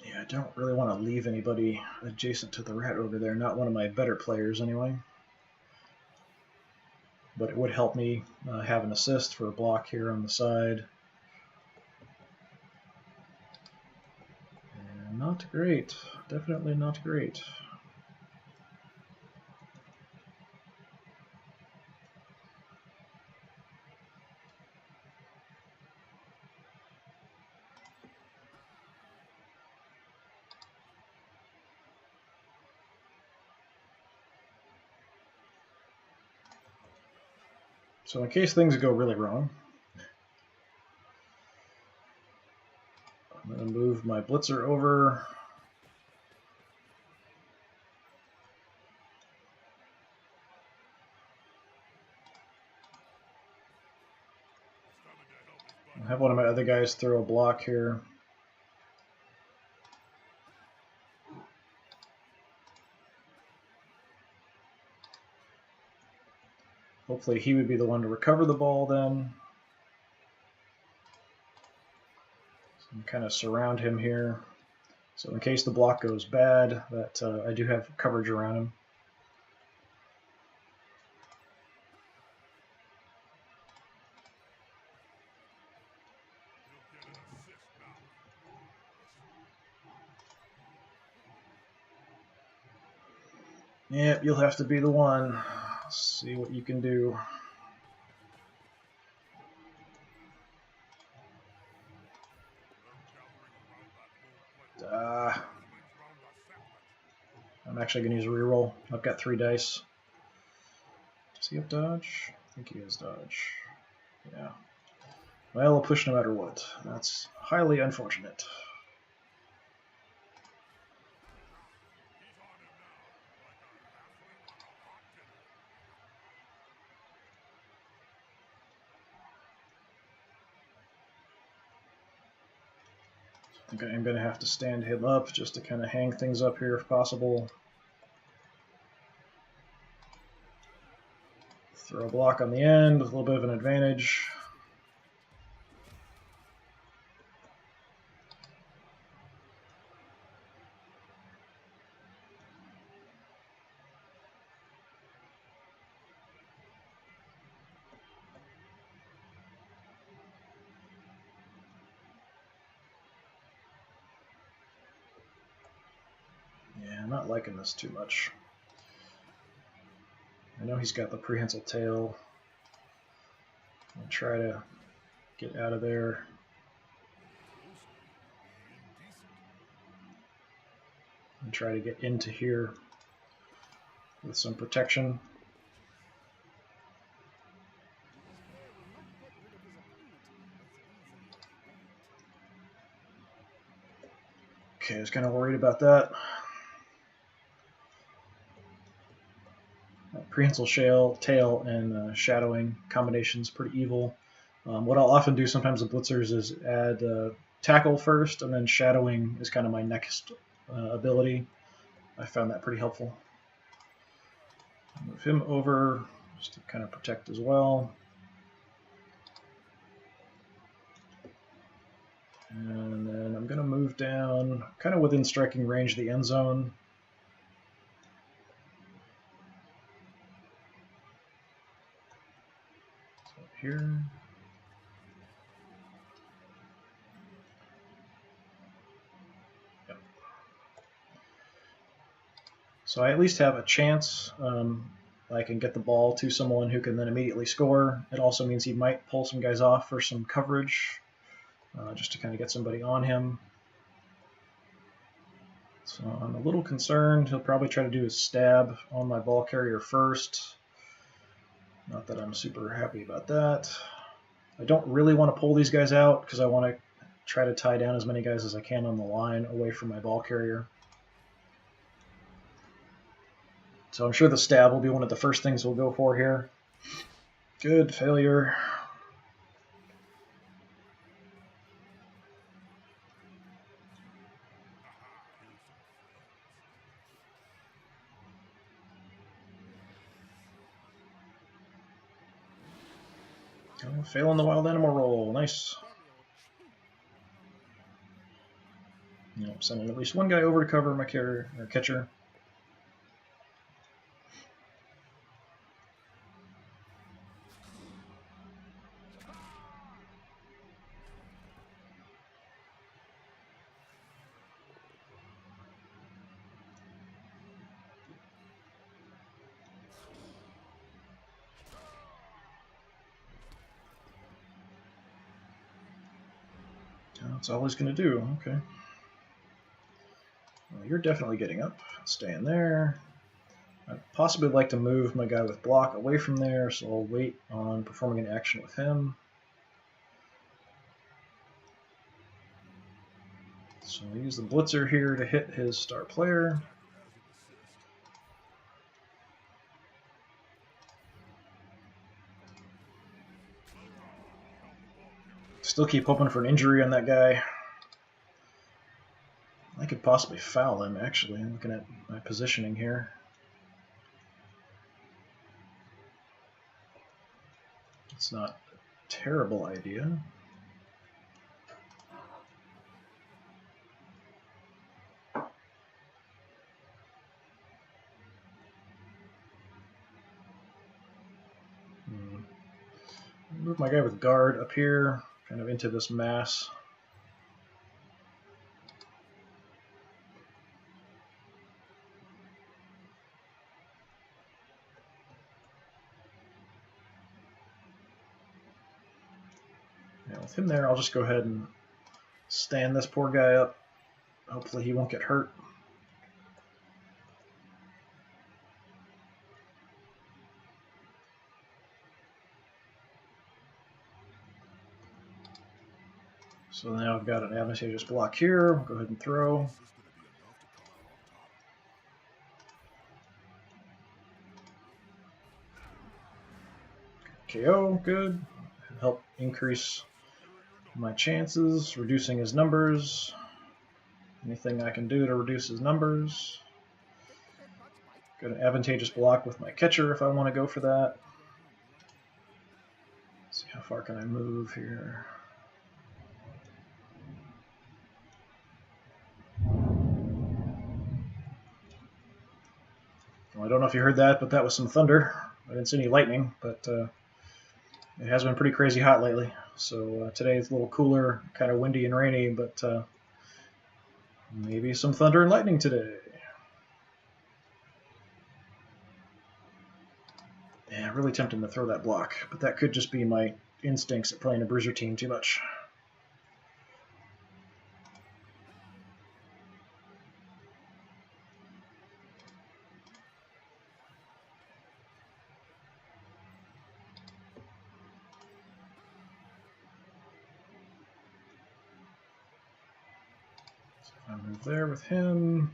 Yeah, I don't really want to leave anybody adjacent to the Rat Ogre there. Not one of my better players, anyway. But it would help me have an assist for a block here on the side. And not great. Definitely not great. So in case things go really wrong, I'm going to move my blitzer over. I'll have one of my other guys throw a block here. Hopefully he would be the one to recover the ball then. So I'm kind of surround him here. So in case the block goes bad, that I do have coverage around him. Yep, you'll have to be the one. Let's see what you can do. I'm actually going to use a reroll. I've got 3 dice. Does he have dodge? I think he has dodge. Yeah. Well, we'll push no matter what. That's highly unfortunate. I think I'm going to have to stand him up just to kind of hang things up here if possible. Throw a block on the end with a little bit of an advantage. Yeah, I'm not liking this too much. I know he's got the prehensile tail. I'll try to get out of there. And try to get into here with some protection. Okay, I was kind of worried about that. Prehensile tail and shadowing combination is pretty evil. What I'll often do sometimes with blitzers is add tackle first, and then shadowing is kind of my next ability. I found that pretty helpful. Move him over just to kind of protect as well. And then I'm going to move down kind of within striking range of the end zone. So here. Yep. So I at least have a chance. I can get the ball to someone who can then immediately score. It also means he might pull some guys off for some coverage, just to kind of get somebody on him. So I'm a little concerned. He'll probably try to do his stab on my ball carrier first. Not that I'm super happy about that. I don't really want to pull these guys out because I want to try to tie down as many guys as I can on the line away from my ball carrier. So I'm sure the stab will be one of the first things we'll go for here. Good, failure. Oh, failing the wild animal roll, nice. Yep, sending at least one guy over to cover my carrier or catcher. That's all he's going to do. Okay. Well, you're definitely getting up. Stay in there. I'd possibly like to move my guy with block away from there, so I'll wait on performing an action with him. So I'll use the blitzer here to hit his star player. Still keep hoping for an injury on that guy. I could possibly foul him, actually. I'm looking at my positioning here. It's not a terrible idea. Move my guy with guard up here, kind of into this mass. Now with him there, I'll just go ahead and stand this poor guy up. Hopefully he won't get hurt. So now I've got an advantageous block here. I'll go ahead and throw. KO, good. Help increase my chances, reducing his numbers. Anything I can do to reduce his numbers. Got an advantageous block with my catcher if I want to go for that. Let's see, how far can I move here? Well, I don't know if you heard that, but that was some thunder. I didn't see any lightning, but it has been pretty crazy hot lately. So today it's a little cooler, kind of windy and rainy, but maybe some thunder and lightning today. Yeah, really tempting to throw that block, but that could just be my instincts at playing a bruiser team too much. I move there with him.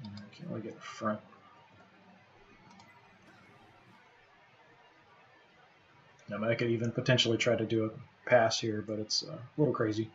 I can't really get in front. I mean, I could even potentially try to do a pass here, but it's a little crazy.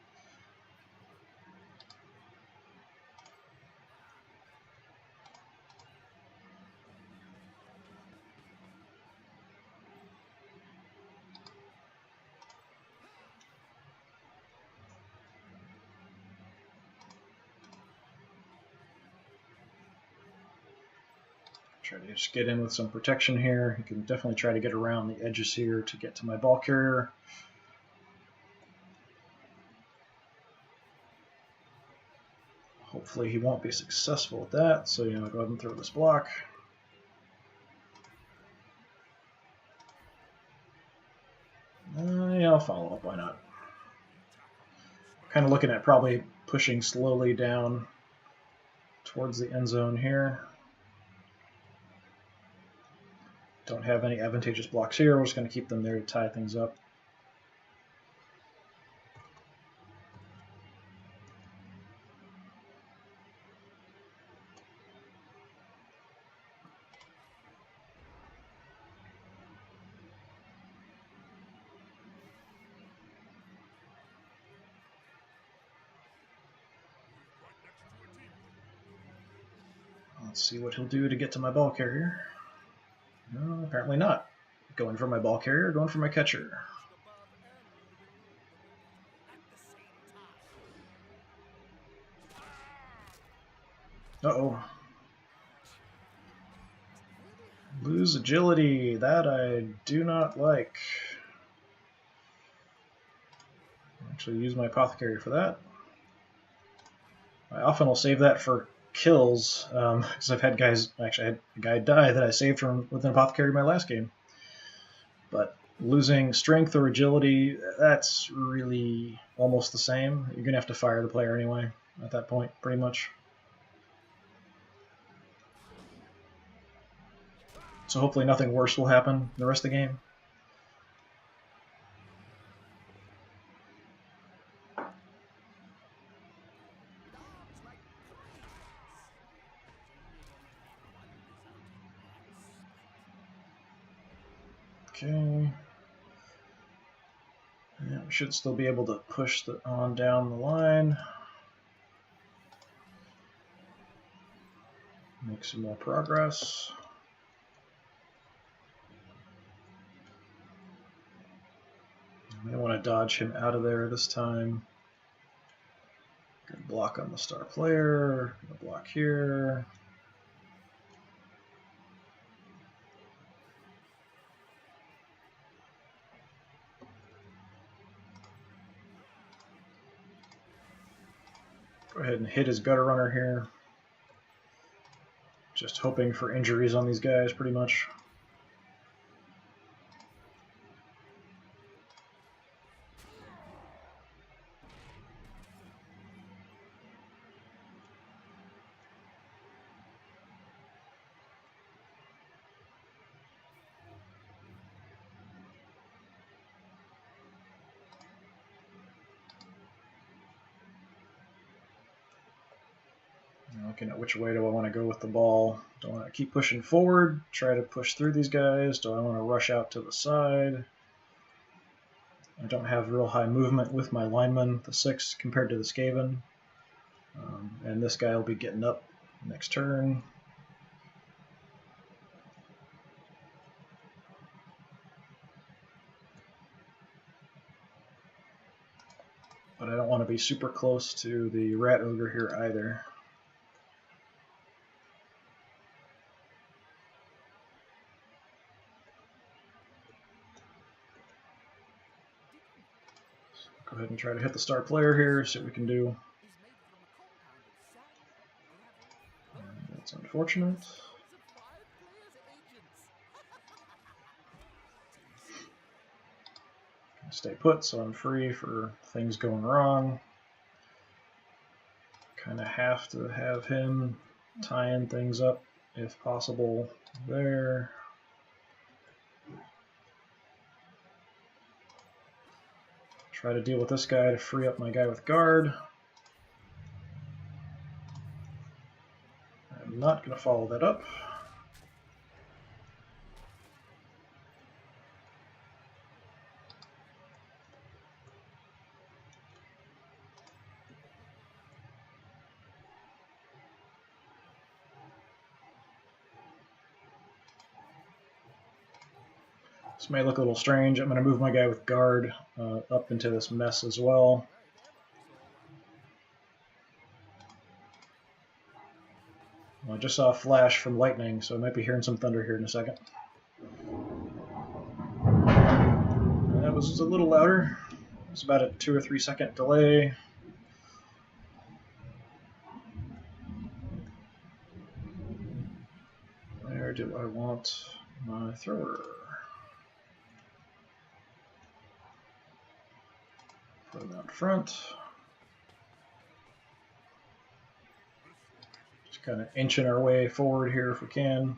Try to just get in with some protection here. You can definitely try to get around the edges here to get to my ball carrier. Hopefully he won't be successful at that, so I'll go ahead and throw this block. Yeah, I'll follow up, why not? Kind of looking at probably pushing slowly down towards the end zone here. Don't have any advantageous blocks here. We're just going to keep them there to tie things up. Let's see what he'll do to get to my ball carrier. No, apparently not. Going for my ball carrier, going for my catcher. Uh-oh. Lose agility. That I do not like. Actually use my apothecary for that. I often will save that for kills, because I've had guys, actually I had a guy die that I saved from with an apothecary in my last game. But losing strength or agility, that's really almost the same. You're going to have to fire the player anyway at that point, pretty much. So hopefully nothing worse will happen the rest of the game. Okay. Yeah, we should still be able to push on down the line. Make some more progress. I may want to dodge him out of there this time. Gonna block on the star player. Gonna block here. Go ahead and hit his gutter runner here. Just hoping for injuries on these guys, pretty much. Looking at which way do I want to go with the ball. Do I want to keep pushing forward, try to push through these guys? Do I want to rush out to the side? I don't have real high movement with my lineman, the 6, compared to the Skaven. And this guy will be getting up next turn. But I don't want to be super close to the Rat Ogre here either. Go ahead and try to hit the star player here, see what we can do. That's unfortunate. Stay put, so I'm free for things going wrong. Kind of have to have him tying things up, if possible, there. Try to deal with this guy to free up my guy with guard. I'm not going to follow that up. This may look a little strange. I'm going to move my guy with guard up into this mess as well. Well, I just saw a flash from lightning, so I might be hearing some thunder here in a second. That was a little louder. It's about a 2 or 3 second delay. Where do I want my thrower? Put him out front. Just kind of inching our way forward here if we can.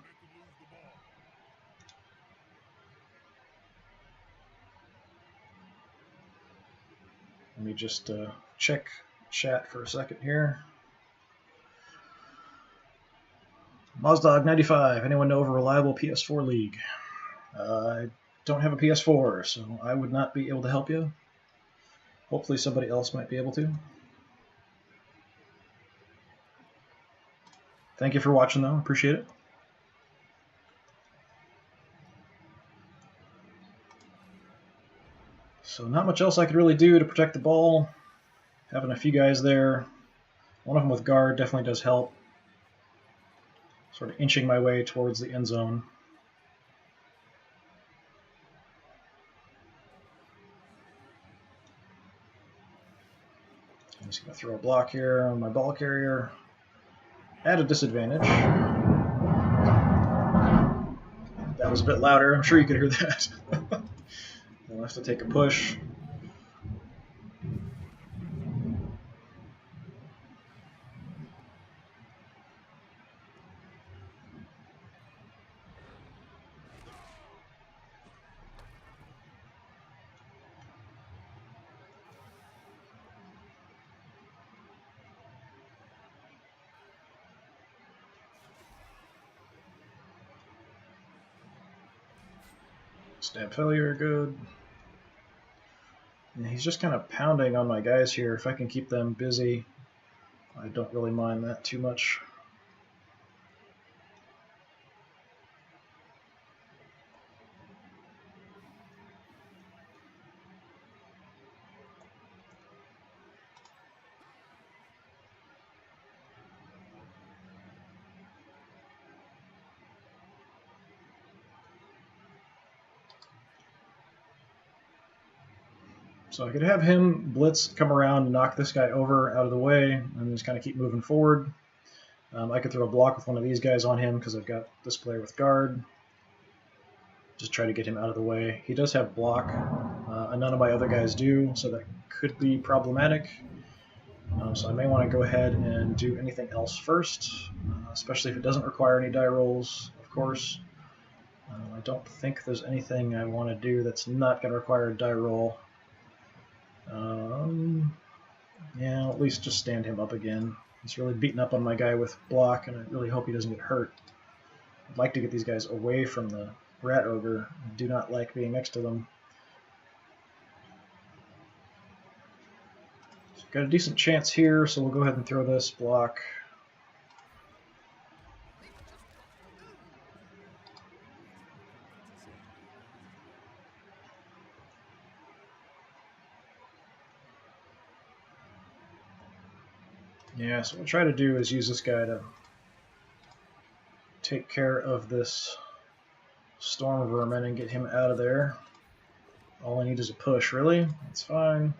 Let me just check chat for a second here. Mozdog95, anyone know of a reliable PS4 league? I don't have a PS4, so I would not be able to help you. Hopefully somebody else might be able to. Thank you for watching, though. Appreciate it. So not much else I could really do to protect the ball. Having a few guys there. One of them with guard definitely does help. Sort of inching my way towards the end zone. I'm just going to throw a block here on my ball carrier. At a disadvantage. That was a bit louder. I'm sure you could hear that. I'll have to take a push. Stab failure, good. And he's just kind of pounding on my guys here. If I can keep them busy, I don't really mind that too much. So I could have him blitz, come around, and knock this guy over out of the way, and just kind of keep moving forward. I could throw a block with one of these guys on him because I've got this player with guard. Just try to get him out of the way. He does have block, and none of my other guys do, so that could be problematic. So I may want to go ahead and do anything else first, especially if it doesn't require any die rolls, of course. I don't think there's anything I want to do that's not going to require a die roll. Yeah, I'll at least just stand him up again. He's really beating up on my guy with block, and I really hope he doesn't get hurt. I'd like to get these guys away from the rat ogre. I do not like being next to them. So got a decent chance here, so we'll go ahead and throw this block. Yeah, so what we'll try to do is use this guy to take care of this storm vermin and get him out of there. All I need is a push, really. That's fine.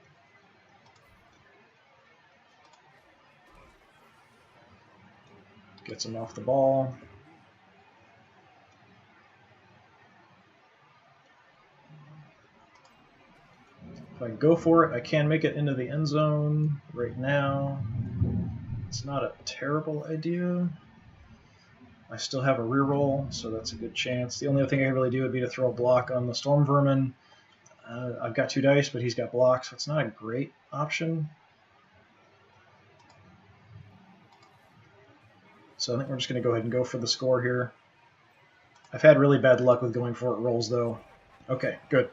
Gets him off the ball. If I go for it, I can make it into the end zone right now. It's not a terrible idea. I still have a reroll, so that's a good chance. The only other thing I can really do would be to throw a block on the storm vermin. I've got 2 dice, but he's got blocks, so it's not a great option. So I think we're just going to go ahead and go for the score here. I've had really bad luck with going for it rolls, though. Okay, good.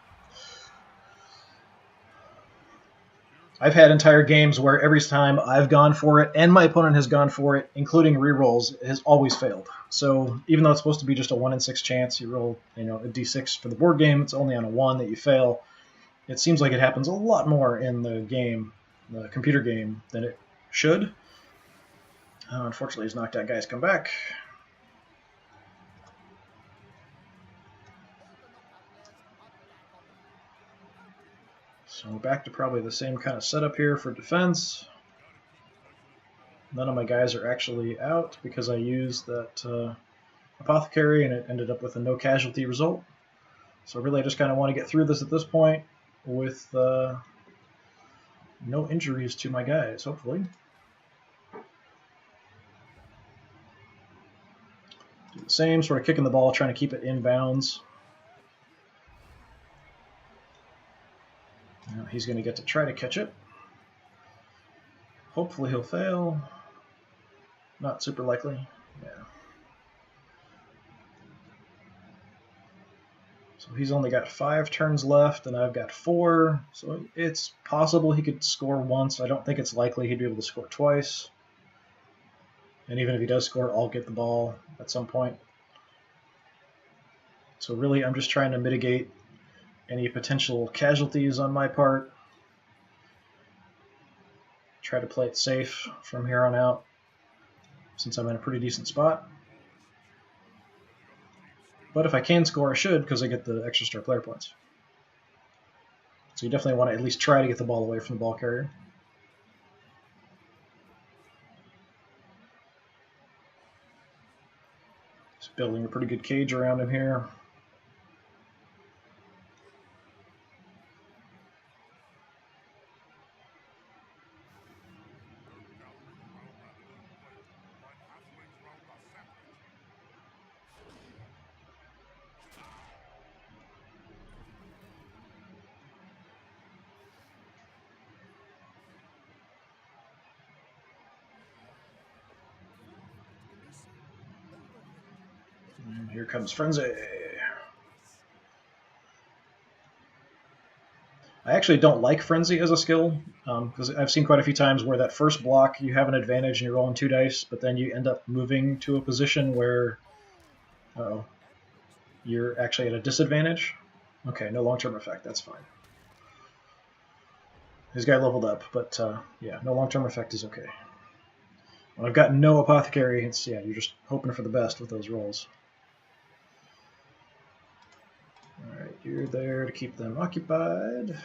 I've had entire games where every time I've gone for it and my opponent has gone for it, including rerolls, it has always failed. So even though it's supposed to be just a 1 in 6 chance, you roll, a d6 for the board game, it's only on a 1 that you fail. It seems like it happens a lot more in the game, the computer game, than it should. Unfortunately, his knocked out guys come back. So we're back to probably the same kind of setup here for defense. None of my guys are actually out because I used that apothecary and it ended up with a no casualty result. So really I just kind of want to get through this at this point with no injuries to my guys, hopefully. Do the same, sort of kicking the ball, trying to keep it in bounds. Now he's going to get to try to catch it. Hopefully he'll fail. Not super likely. Yeah. So he's only got 5 turns left, and I've got 4. So it's possible he could score once. I don't think it's likely he'd be able to score twice. And even if he does score, I'll get the ball at some point. So really, I'm just trying to mitigate any potential casualties on my part. Try to play it safe from here on out, since I'm in a pretty decent spot. But if I can score, I should, because I get the extra star player points. So you definitely want to at least try to get the ball away from the ball carrier. Just building a pretty good cage around him here. And here comes Frenzy. I actually don't like Frenzy as a skill, because I've seen quite a few times where that first block you have an advantage and you're rolling 2 dice, but then you end up moving to a position where you're actually at a disadvantage. Okay, no long-term effect, that's fine. His guy leveled up, but yeah, no long-term effect is okay. When I've got no Apothecary, it's, yeah, you're just hoping for the best with those rolls. Alright, you're there to keep them occupied.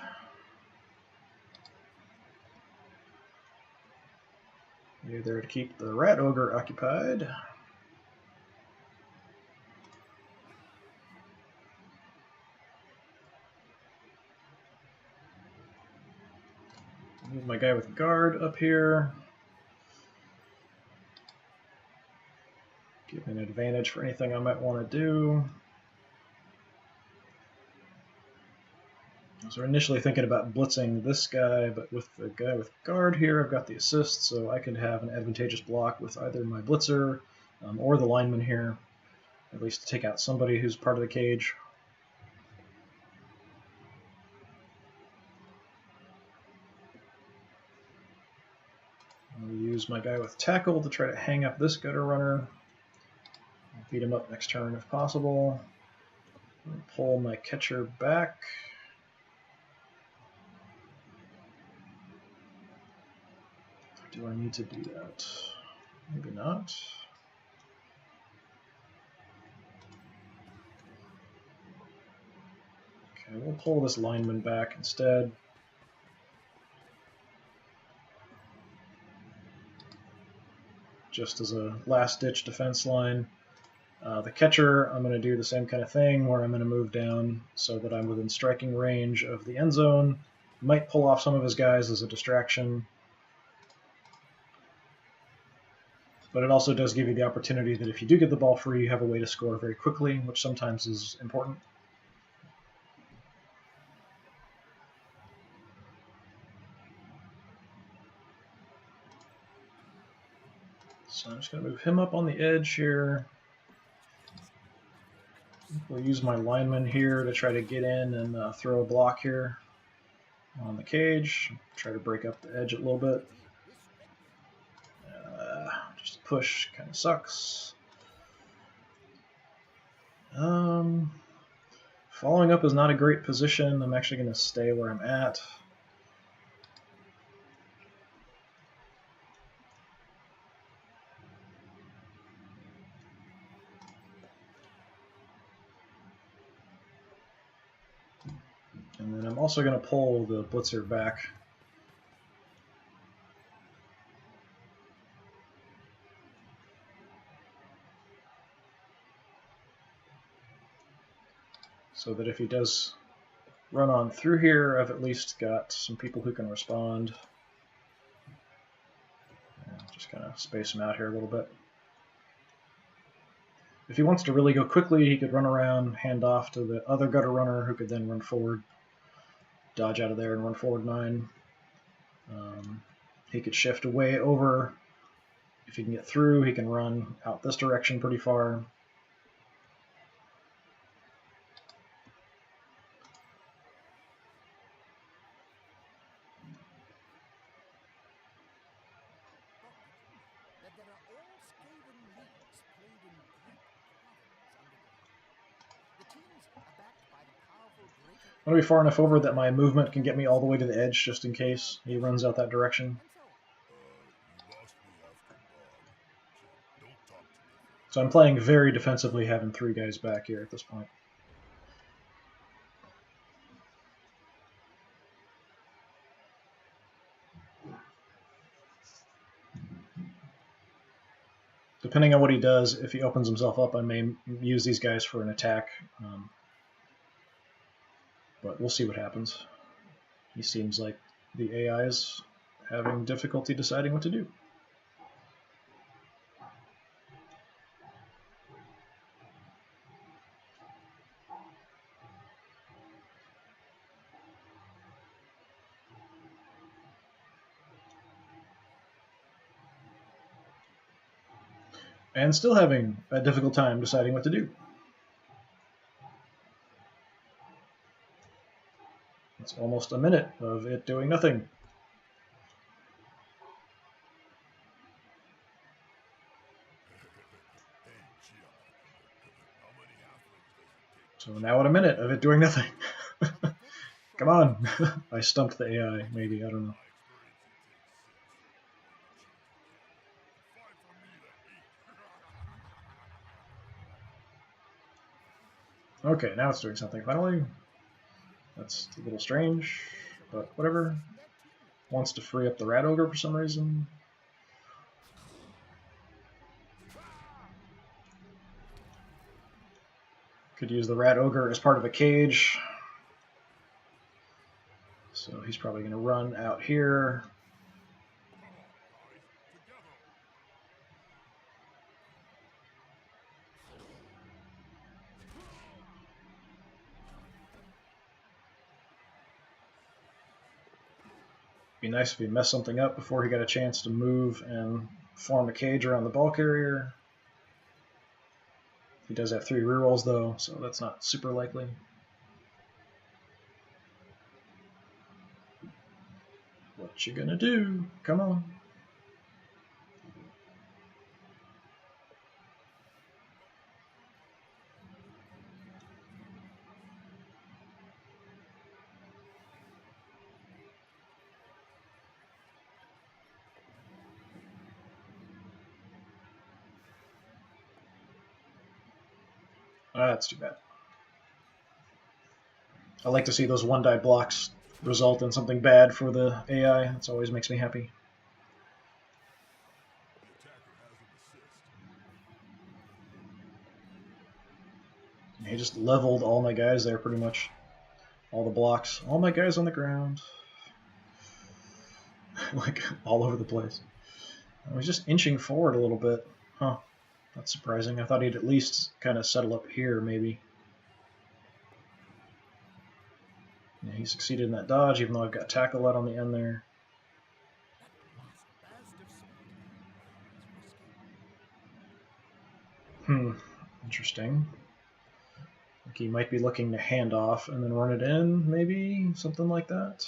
You're there to keep the Rat Ogre occupied. Move my guy with guard up here. Give me an advantage for anything I might want to do. So we're initially thinking about blitzing this guy, but with the guy with guard here, I've got the assist, so I could have an advantageous block with either my blitzer or the lineman here, at least to take out somebody who's part of the cage. I'll use my guy with tackle to try to hang up this gutter runner. Beat him up next turn if possible. Pull my catcher back. Do I need to do that? Maybe not. Okay, we'll pull this lineman back instead. Just as a last-ditch defense line. The catcher, I'm going to do the same kind of thing where I'm going to move down so that I'm within striking range of the end zone. Might pull off some of his guys as a distraction. But it also does give you the opportunity that if you do get the ball free, you have a way to score very quickly, which sometimes is important. So I'm just going to move him up on the edge here. We'll use my lineman here to try to get in and throw a block here on the cage. Try to break up the edge a little bit. Just a push kind of sucks. Following up is not a great position. I'm actually going to stay where I'm at. And then I'm also going to pull the blitzer back. So that if he does run on through here, I've at least got some people who can respond. Just kind of space him out here a little bit. If he wants to really go quickly, he could run around, hand off to the other gutter runner who could then run forward, dodge out of there and run forward 9. He could shift away over. If he can get through, he can run out this direction pretty far. I want to be far enough over that my movement can get me all the way to the edge just in case he runs out that direction. So I'm playing very defensively, having 3 guys back here at this point. Depending on what he does, if he opens himself up, I may use these guys for an attack. But we'll see what happens. He seems like the AI is having difficulty deciding what to do. And still having a difficult time deciding what to do. It's almost a minute of it doing nothing. So now at a minute of it doing nothing. Come on. I stumped the AI, maybe, I don't know. Okay, now it's doing something finally. That's a little strange, but whatever. Wants to free up the rat ogre for some reason. Could use the rat ogre as part of a cage. So he's probably going to run out here. Be nice if he messed something up before he got a chance to move and form a cage around the ball carrier. He does have 3 rerolls though, so that's not super likely. What you gonna do? Come on. That's too bad. I like to see those 1-die blocks result in something bad for the AI. That always makes me happy. He just leveled all my guys there pretty much. All the blocks. All my guys on the ground. Like all over the place. I was just inching forward a little bit. Huh. That's surprising. I thought he'd at least kind of settle up here, maybe. Yeah, he succeeded in that dodge, even though I've got tackle out on the end there. Interesting. Like he might be looking to hand off and then run it in, maybe? Something like that.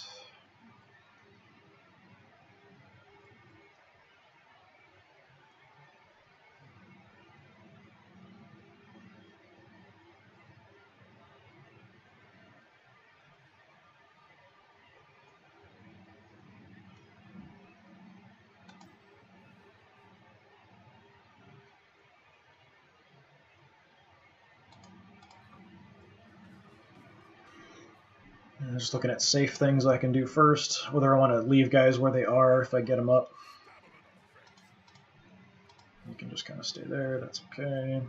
I'm just looking at safe things I can do first, whether I want to leave guys where they are if I get them up. You can just kind of stay there, that's okay.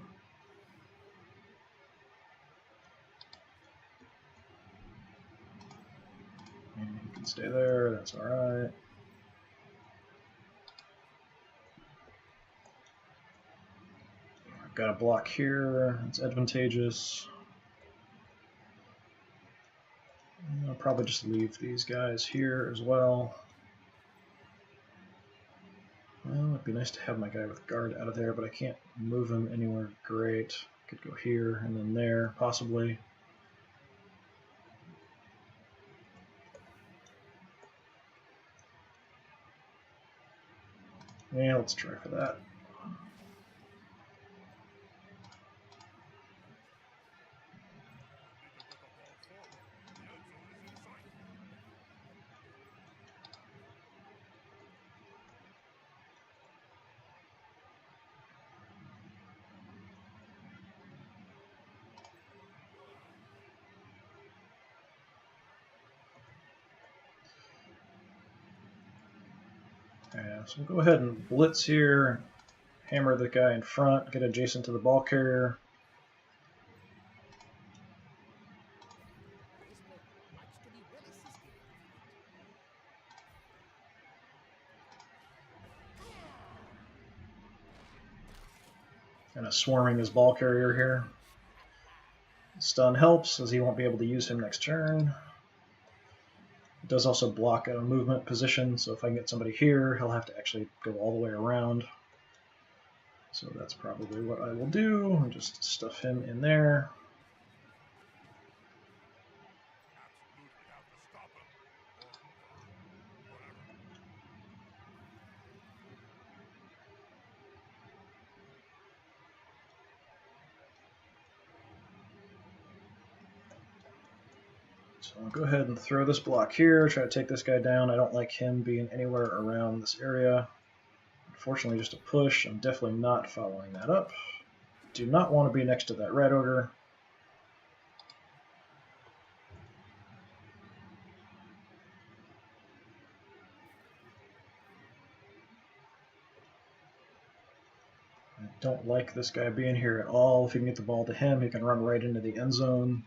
And you can stay there, that's alright. I've got a block here, it's advantageous. I'll probably just leave these guys here as well. Well, it'd be nice to have my guy with guard out of there, but I can't move him anywhere great. Could go here and then there, possibly. Yeah, let's try for that. Yeah, so we'll go ahead and blitz here, hammer the guy in front, get adjacent to the ball carrier. Kind of swarming his ball carrier here. Stun helps, as he won't be able to use him next turn. It does also block a movement position, so if I can get somebody here, he'll have to actually go all the way around. So that's probably what I will do, and just stuff him in there. So I'll go ahead and throw this block here, try to take this guy down. I don't like him being anywhere around this area. Unfortunately, just a push. I'm definitely not following that up. Do not want to be next to that red ogre. I don't like this guy being here at all. If he can get the ball to him, he can run right into the end zone.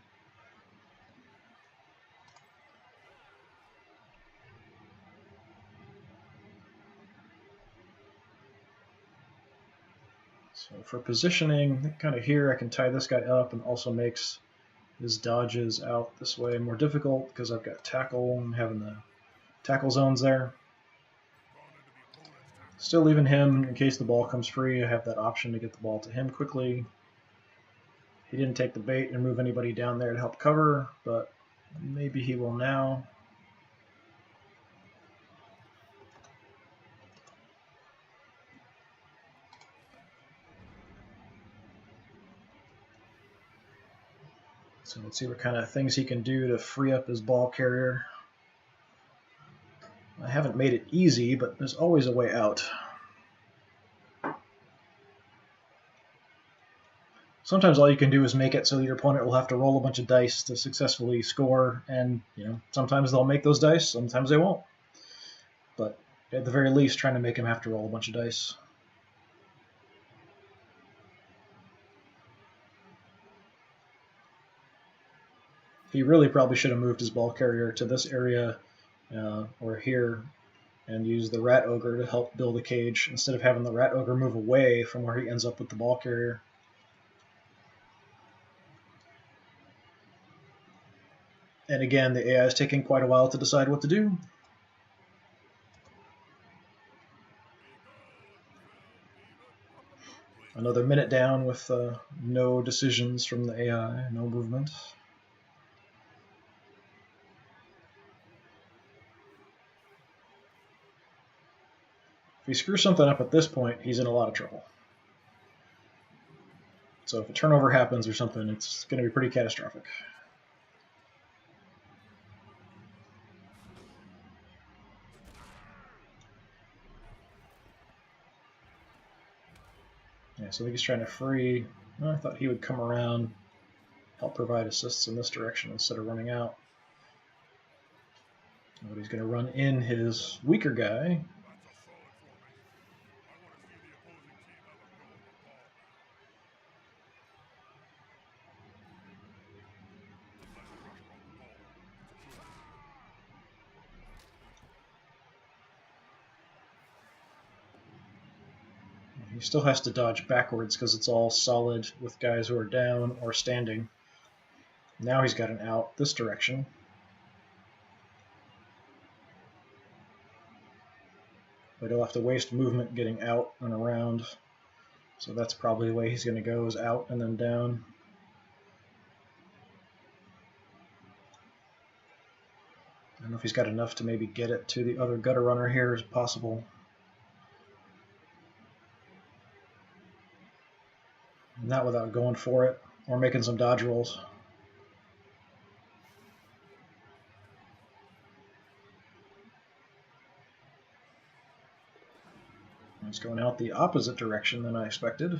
So for positioning, kind of here, I can tie this guy up and also makes his dodges out this way more difficult because I've got tackle and having the tackle zones there. Still leaving him in case the ball comes free. I have that option to get the ball to him quickly. He didn't take the bait and move anybody down there to help cover, but maybe he will now. So let's see what kind of things he can do to free up his ball carrier. I haven't made it easy, but there's always a way out. Sometimes all you can do is make it so your opponent will have to roll a bunch of dice to successfully score, and sometimes they'll make those dice, sometimes they won't. But at the very least, trying to make him have to roll a bunch of dice. He really probably should have moved his ball carrier to this area or here and used the rat ogre to help build a cage instead of having the rat ogre move away from where he ends up with the ball carrier. And again, the AI is taking quite a while to decide what to do. Another minute down with no decisions from the AI, no movement. If he screws something up at this point, he's in a lot of trouble. So if a turnover happens or something, it's going to be pretty catastrophic. Yeah, so I think he's trying to free. Well, I thought he would come around, help provide assists in this direction instead of running out. But he's going to run in his weaker guy. He still has to dodge backwards because it's all solid with guys who are down or standing. Now he's got an out this direction. But he'll have to waste movement getting out and around. So that's probably the way he's going to go, is out and then down. I don't know if he's got enough to maybe get it to the other gutter runner here as possible. Not without going for it or making some dodge rolls. It's going out the opposite direction than I expected.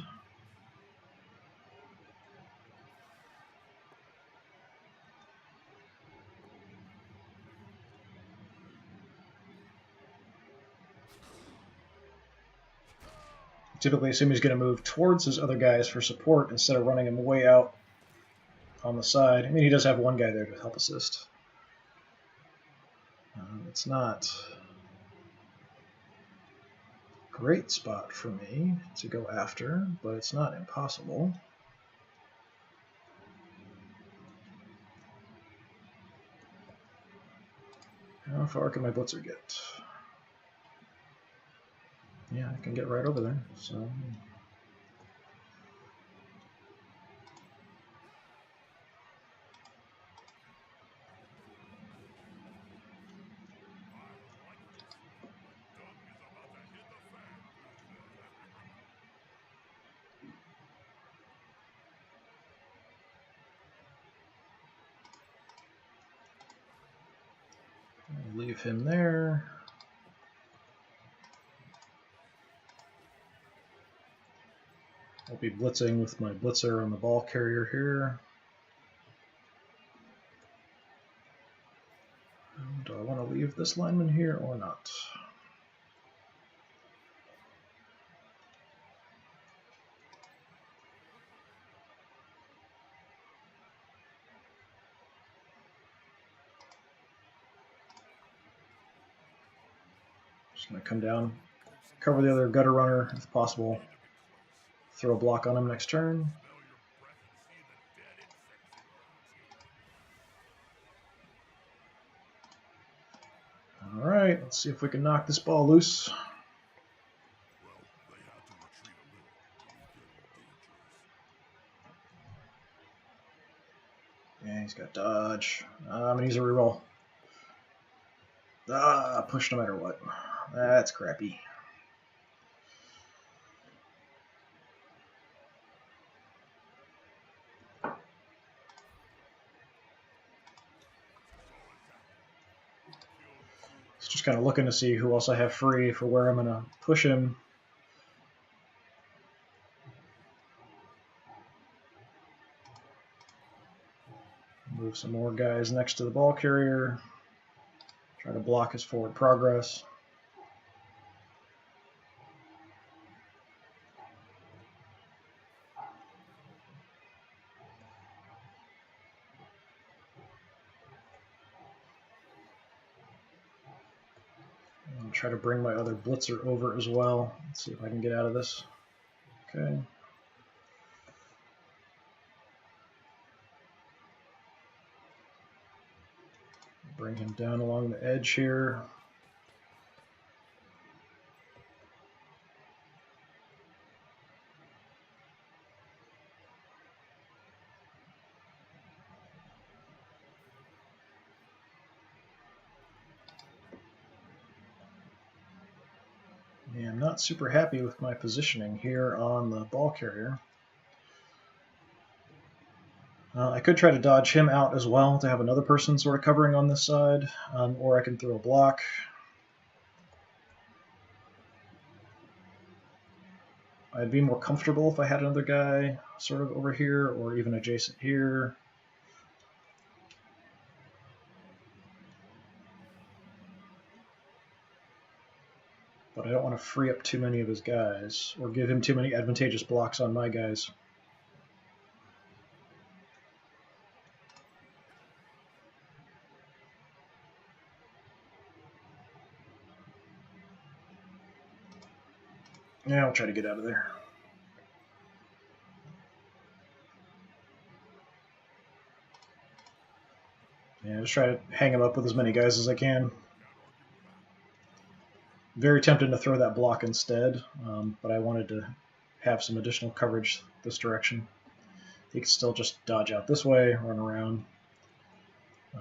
Typically assume he's going to move towards his other guys for support instead of running him way out on the side. I mean, he does have one guy there to help assist. It's not a great spot for me to go after, but it's not impossible. How far can my blitzer get? Yeah, I can get right over there. So Leave him there. I'll be blitzing with my blitzer on the ball carrier here. Do I want to leave this lineman here or not? Just going to come down, cover the other gutter runner if possible. Throw a block on him next turn. All right, let's see if we can knock this ball loose. Yeah, he's got dodge. I'm going to use a reroll. Push no matter what. That's crappy. Just kind of looking to see who else I have free for where I'm going to push him. Move some more guys next to the ball carrier. Try to block his forward progress. I'll try to bring my other blitzer over as well. Let's see if I can get out of this. Okay. Bring him down along the edge here. Yeah, I'm not super happy with my positioning here on the ball carrier. I could try to dodge him out as well to have another person sort of covering on this side, or I can throw a block. I'd be more comfortable if I had another guy sort of over here or even adjacent here. But I don't want to free up too many of his guys or give him too many advantageous blocks on my guys. Yeah, I'll try to get out of there. Yeah, just try to hang him up with as many guys as I can. Very tempted to throw that block instead, but I wanted to have some additional coverage this direction. He can still just dodge out this way, run around. I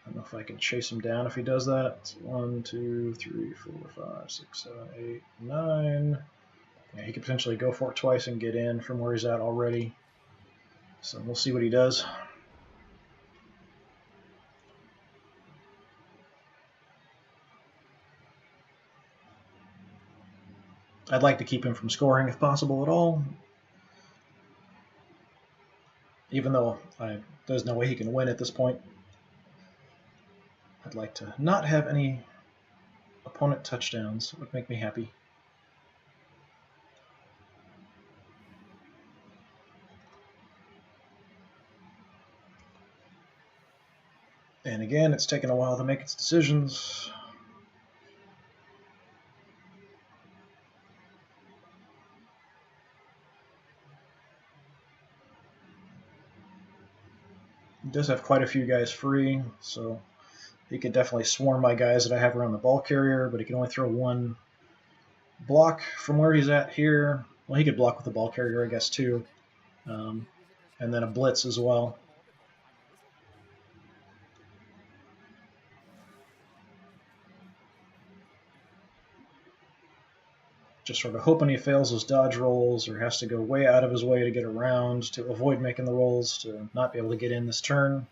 don't know if I can chase him down if he does that. It's 1, 2, 3, 4, 5, 6, 7, 8, 9. Yeah, he could potentially go for it twice and get in from where he's at already. So we'll see what he does. I'd like to keep him from scoring if possible at all. Even though there's no way he can win at this point. I'd like to not have any opponent touchdowns. It would make me happy. And again, it's taken a while to make its decisions. He does have quite a few guys free, so he could definitely swarm my guys that I have around the ball carrier, but he can only throw one block from where he's at here. Well, he could block with the ball carrier, I guess, too. And then a blitz as well. Just sort of hoping he fails his dodge rolls or has to go way out of his way to get around to avoid making the rolls to not be able to get in this turn.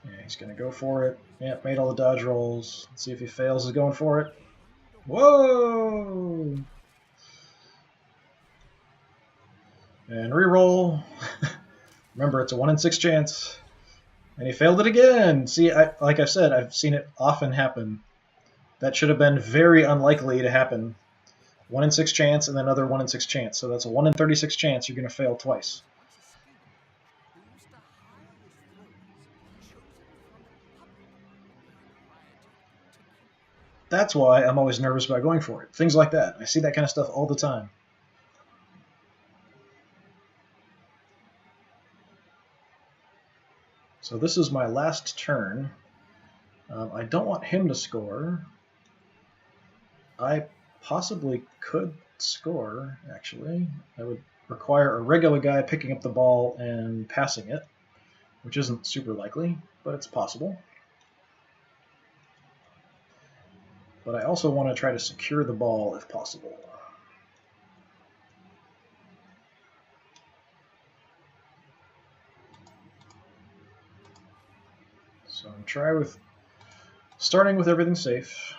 Yeah, he's going to go for it. Yep, made all the dodge rolls. Let's see if he fails. He's going for it. Whoa! And reroll. Remember, it's a 1 in 6 chance. And he failed it again. See, like I said, I've seen it often happen. That should have been very unlikely to happen. 1 in 6 chance and then another 1 in 6 chance. So that's a 1 in 36 chance you're going to fail twice. That's why I'm always nervous about going for it. Things like that. I see that kind of stuff all the time. So this is my last turn. I don't want him to score. I possibly could score, actually. I would require a regular guy picking up the ball and passing it, which isn't super likely, but it's possible. But I also want to try to secure the ball if possible. So I'm starting with everything safe,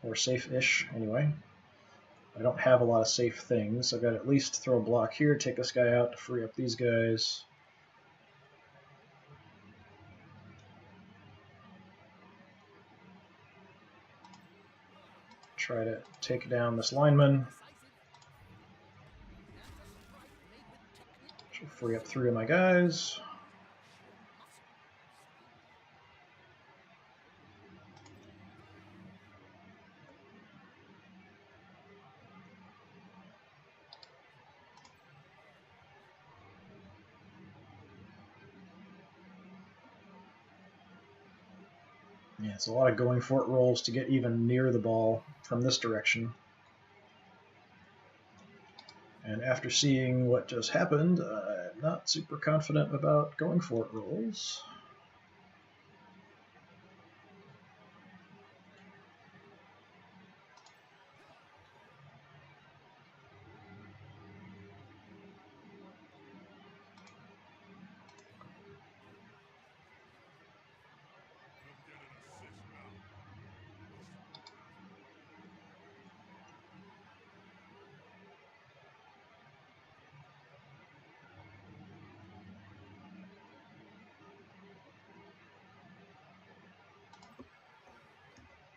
or safe-ish anyway. I don't have a lot of safe things. I've got to at least throw a block here, take this guy out to free up these guys. Try to take down this lineman. Which will free up 3 of my guys. Yeah, it's a lot of going for it rolls to get even near the ball from this direction. And after seeing what just happened, I'm not super confident about going for it rolls.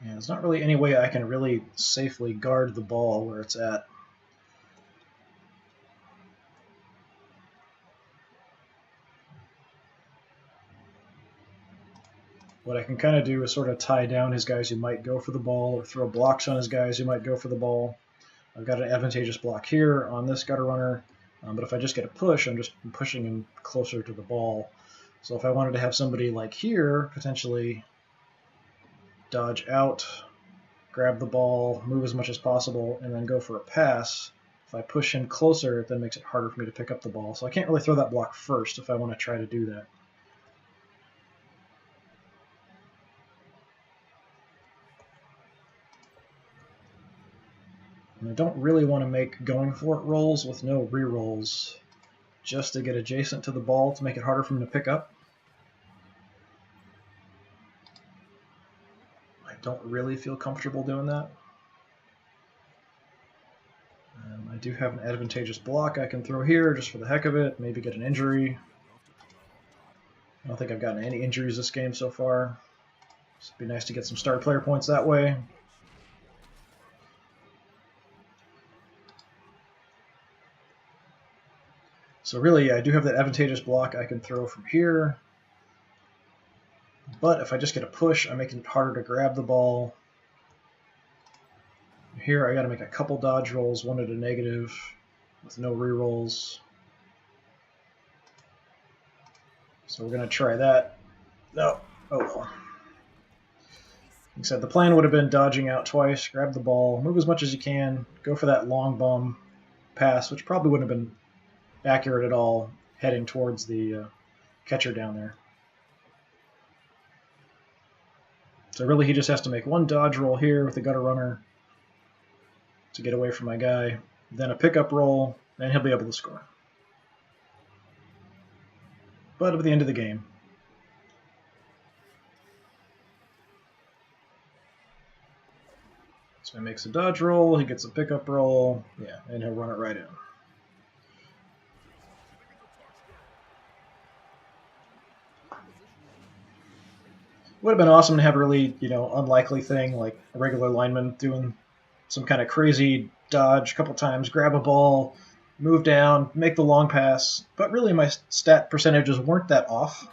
Yeah, there's not really any way I can really safely guard the ball where it's at. What I can kind of do is sort of tie down his guys who might go for the ball, or throw blocks on his guys who might go for the ball. I've got an advantageous block here on this gutter runner, but if I just get a push, I'm just pushing him closer to the ball. So if I wanted to have somebody like here, potentially dodge out, grab the ball, move as much as possible, and then go for a pass, if I push him closer, it then makes it harder for me to pick up the ball. So I can't really throw that block first if I want to try to do that. And I don't really want to make going for it rolls with no re-rolls just to get adjacent to the ball to make it harder for him to pick up. I don't really feel comfortable doing that. I do have an advantageous block I can throw here just for the heck of it, maybe get an injury. I don't think I've gotten any injuries this game so far. It'd be nice to get some star player points that way. So really, I do have that advantageous block I can throw from here. But if I just get a push, I'm making it harder to grab the ball. Here I got to make a couple dodge rolls, one at a negative with no rerolls. So we're going to try that. No. Oh well. Like I said, the plan would have been dodging out twice, grab the ball, move as much as you can, go for that long bum pass, which probably wouldn't have been accurate at all, heading towards the catcher down there. So really he just has to make one dodge roll here with the gutter runner to get away from my guy, then a pickup roll, and he'll be able to score. but at the end of the game. So he makes a dodge roll, he gets a pickup roll, yeah, and he'll run it right in. Would have been awesome to have a really, unlikely thing like a regular lineman doing some kind of crazy dodge a couple times, grab a ball, move down, make the long pass. But really, my stat percentages weren't that off.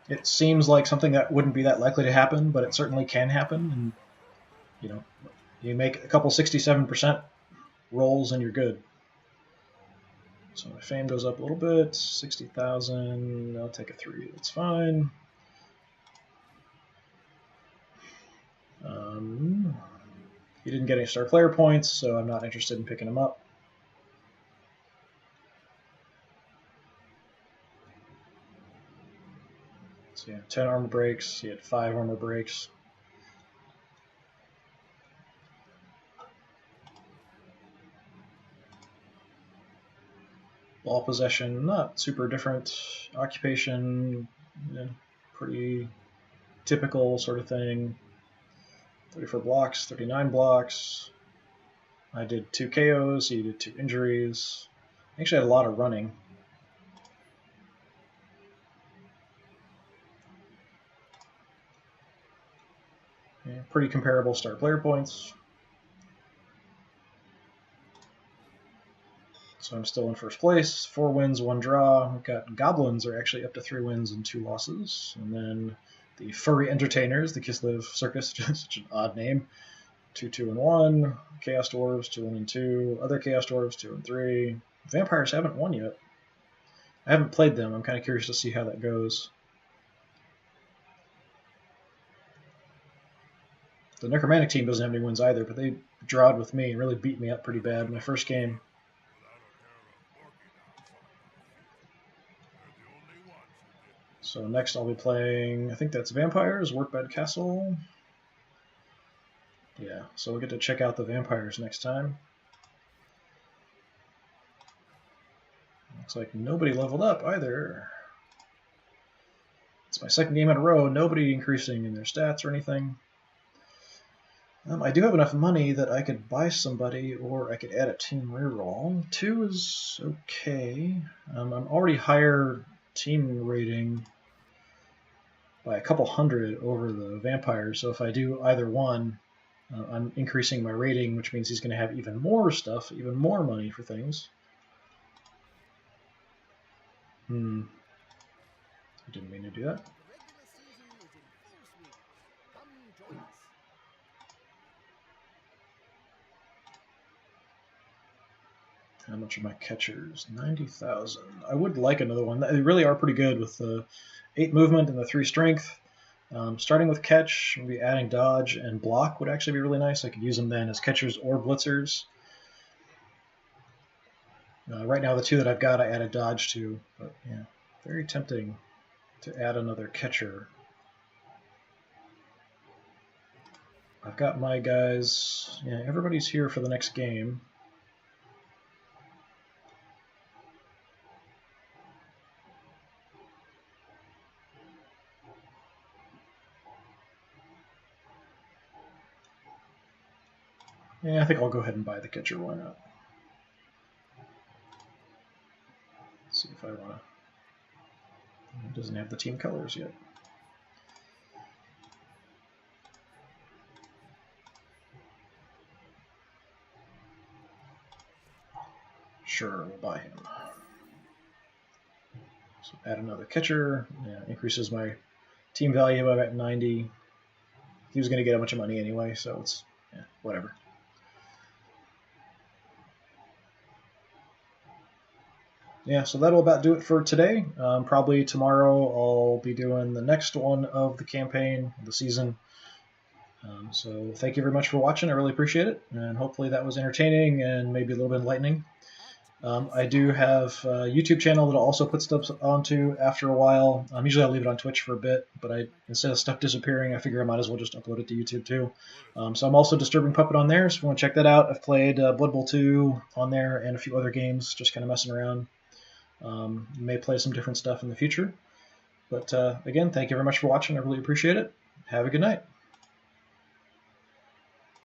It seems like something that wouldn't be that likely to happen, but it certainly can happen. And you make a couple 67% rolls and you're good. So my fame goes up a little bit, 60,000. I'll take a 3. That's fine. He didn't get any star player points, so I'm not interested in picking him up. So he had 10 armor breaks. He had 5 armor breaks. Ball possession, not super different. Occupation, pretty typical sort of thing. 34 blocks, 39 blocks. I did 2 KOs, he did 2 injuries. Actually had a lot of running. Yeah, pretty comparable star player points. So I'm still in first place. 4 wins, 1 draw. We've got Goblins are actually up to 3 wins and 2 losses. And then the Furry Entertainers, the Kislev Circus, such an odd name. 2, 2, and 1. Chaos Dwarves, 2, 1, and 2. Other Chaos Dwarves, 2, and 3. Vampires haven't won yet. I haven't played them. I'm kind of curious to see how that goes. The Necromantic team doesn't have any wins either, but they drawed with me and really beat me up pretty bad in my first game. So next I'll be playing, I think that's Vampires, Workbed Castle. Yeah, so we'll get to check out the Vampires next time. Looks like nobody leveled up either. It's my second game in a row, nobody increasing in their stats or anything. I do have enough money that I could buy somebody or I could add a team reroll. 2 is okay. I'm already higher team rating by a couple hundred over the Vampires, so if I do either one, I'm increasing my rating, which means he's going to have even more stuff, even more money for things. I didn't mean to do that. How much are my catchers? 90,000. I would like another one. They really are pretty good with the 8 movement and the 3 strength. Starting with catch, maybe adding dodge and block would actually be really nice. I could use them then as catchers or blitzers. Right now, the 2 that I've got, I added dodge to, but yeah, very tempting to add another catcher. I've got my guys. Yeah, everybody's here for the next game. Yeah, I think I'll go ahead and buy the catcher. Why not? Let's see if I want to. It doesn't have the team colors yet. Sure, we'll buy him. So add another catcher. Yeah, increases my team value by about 90. He was going to get a bunch of money anyway, so it's whatever. Yeah, so that'll about do it for today. Probably tomorrow I'll be doing the next one of the campaign, the season. So thank you very much for watching. I really appreciate it, and hopefully that was entertaining and maybe a little bit enlightening. I do have a YouTube channel that I'll also put stuff onto after a while. Usually I'll leave it on Twitch for a bit, but instead of stuff disappearing, I figure I might as well just upload it to YouTube too. So I'm also DisturbingPuppet on there, so if you want to check that out. I've played Blood Bowl 2 on there and a few other games, just kind of messing around. May play some different stuff in the future. But again, thank you very much for watching. I really appreciate it. Have a good night.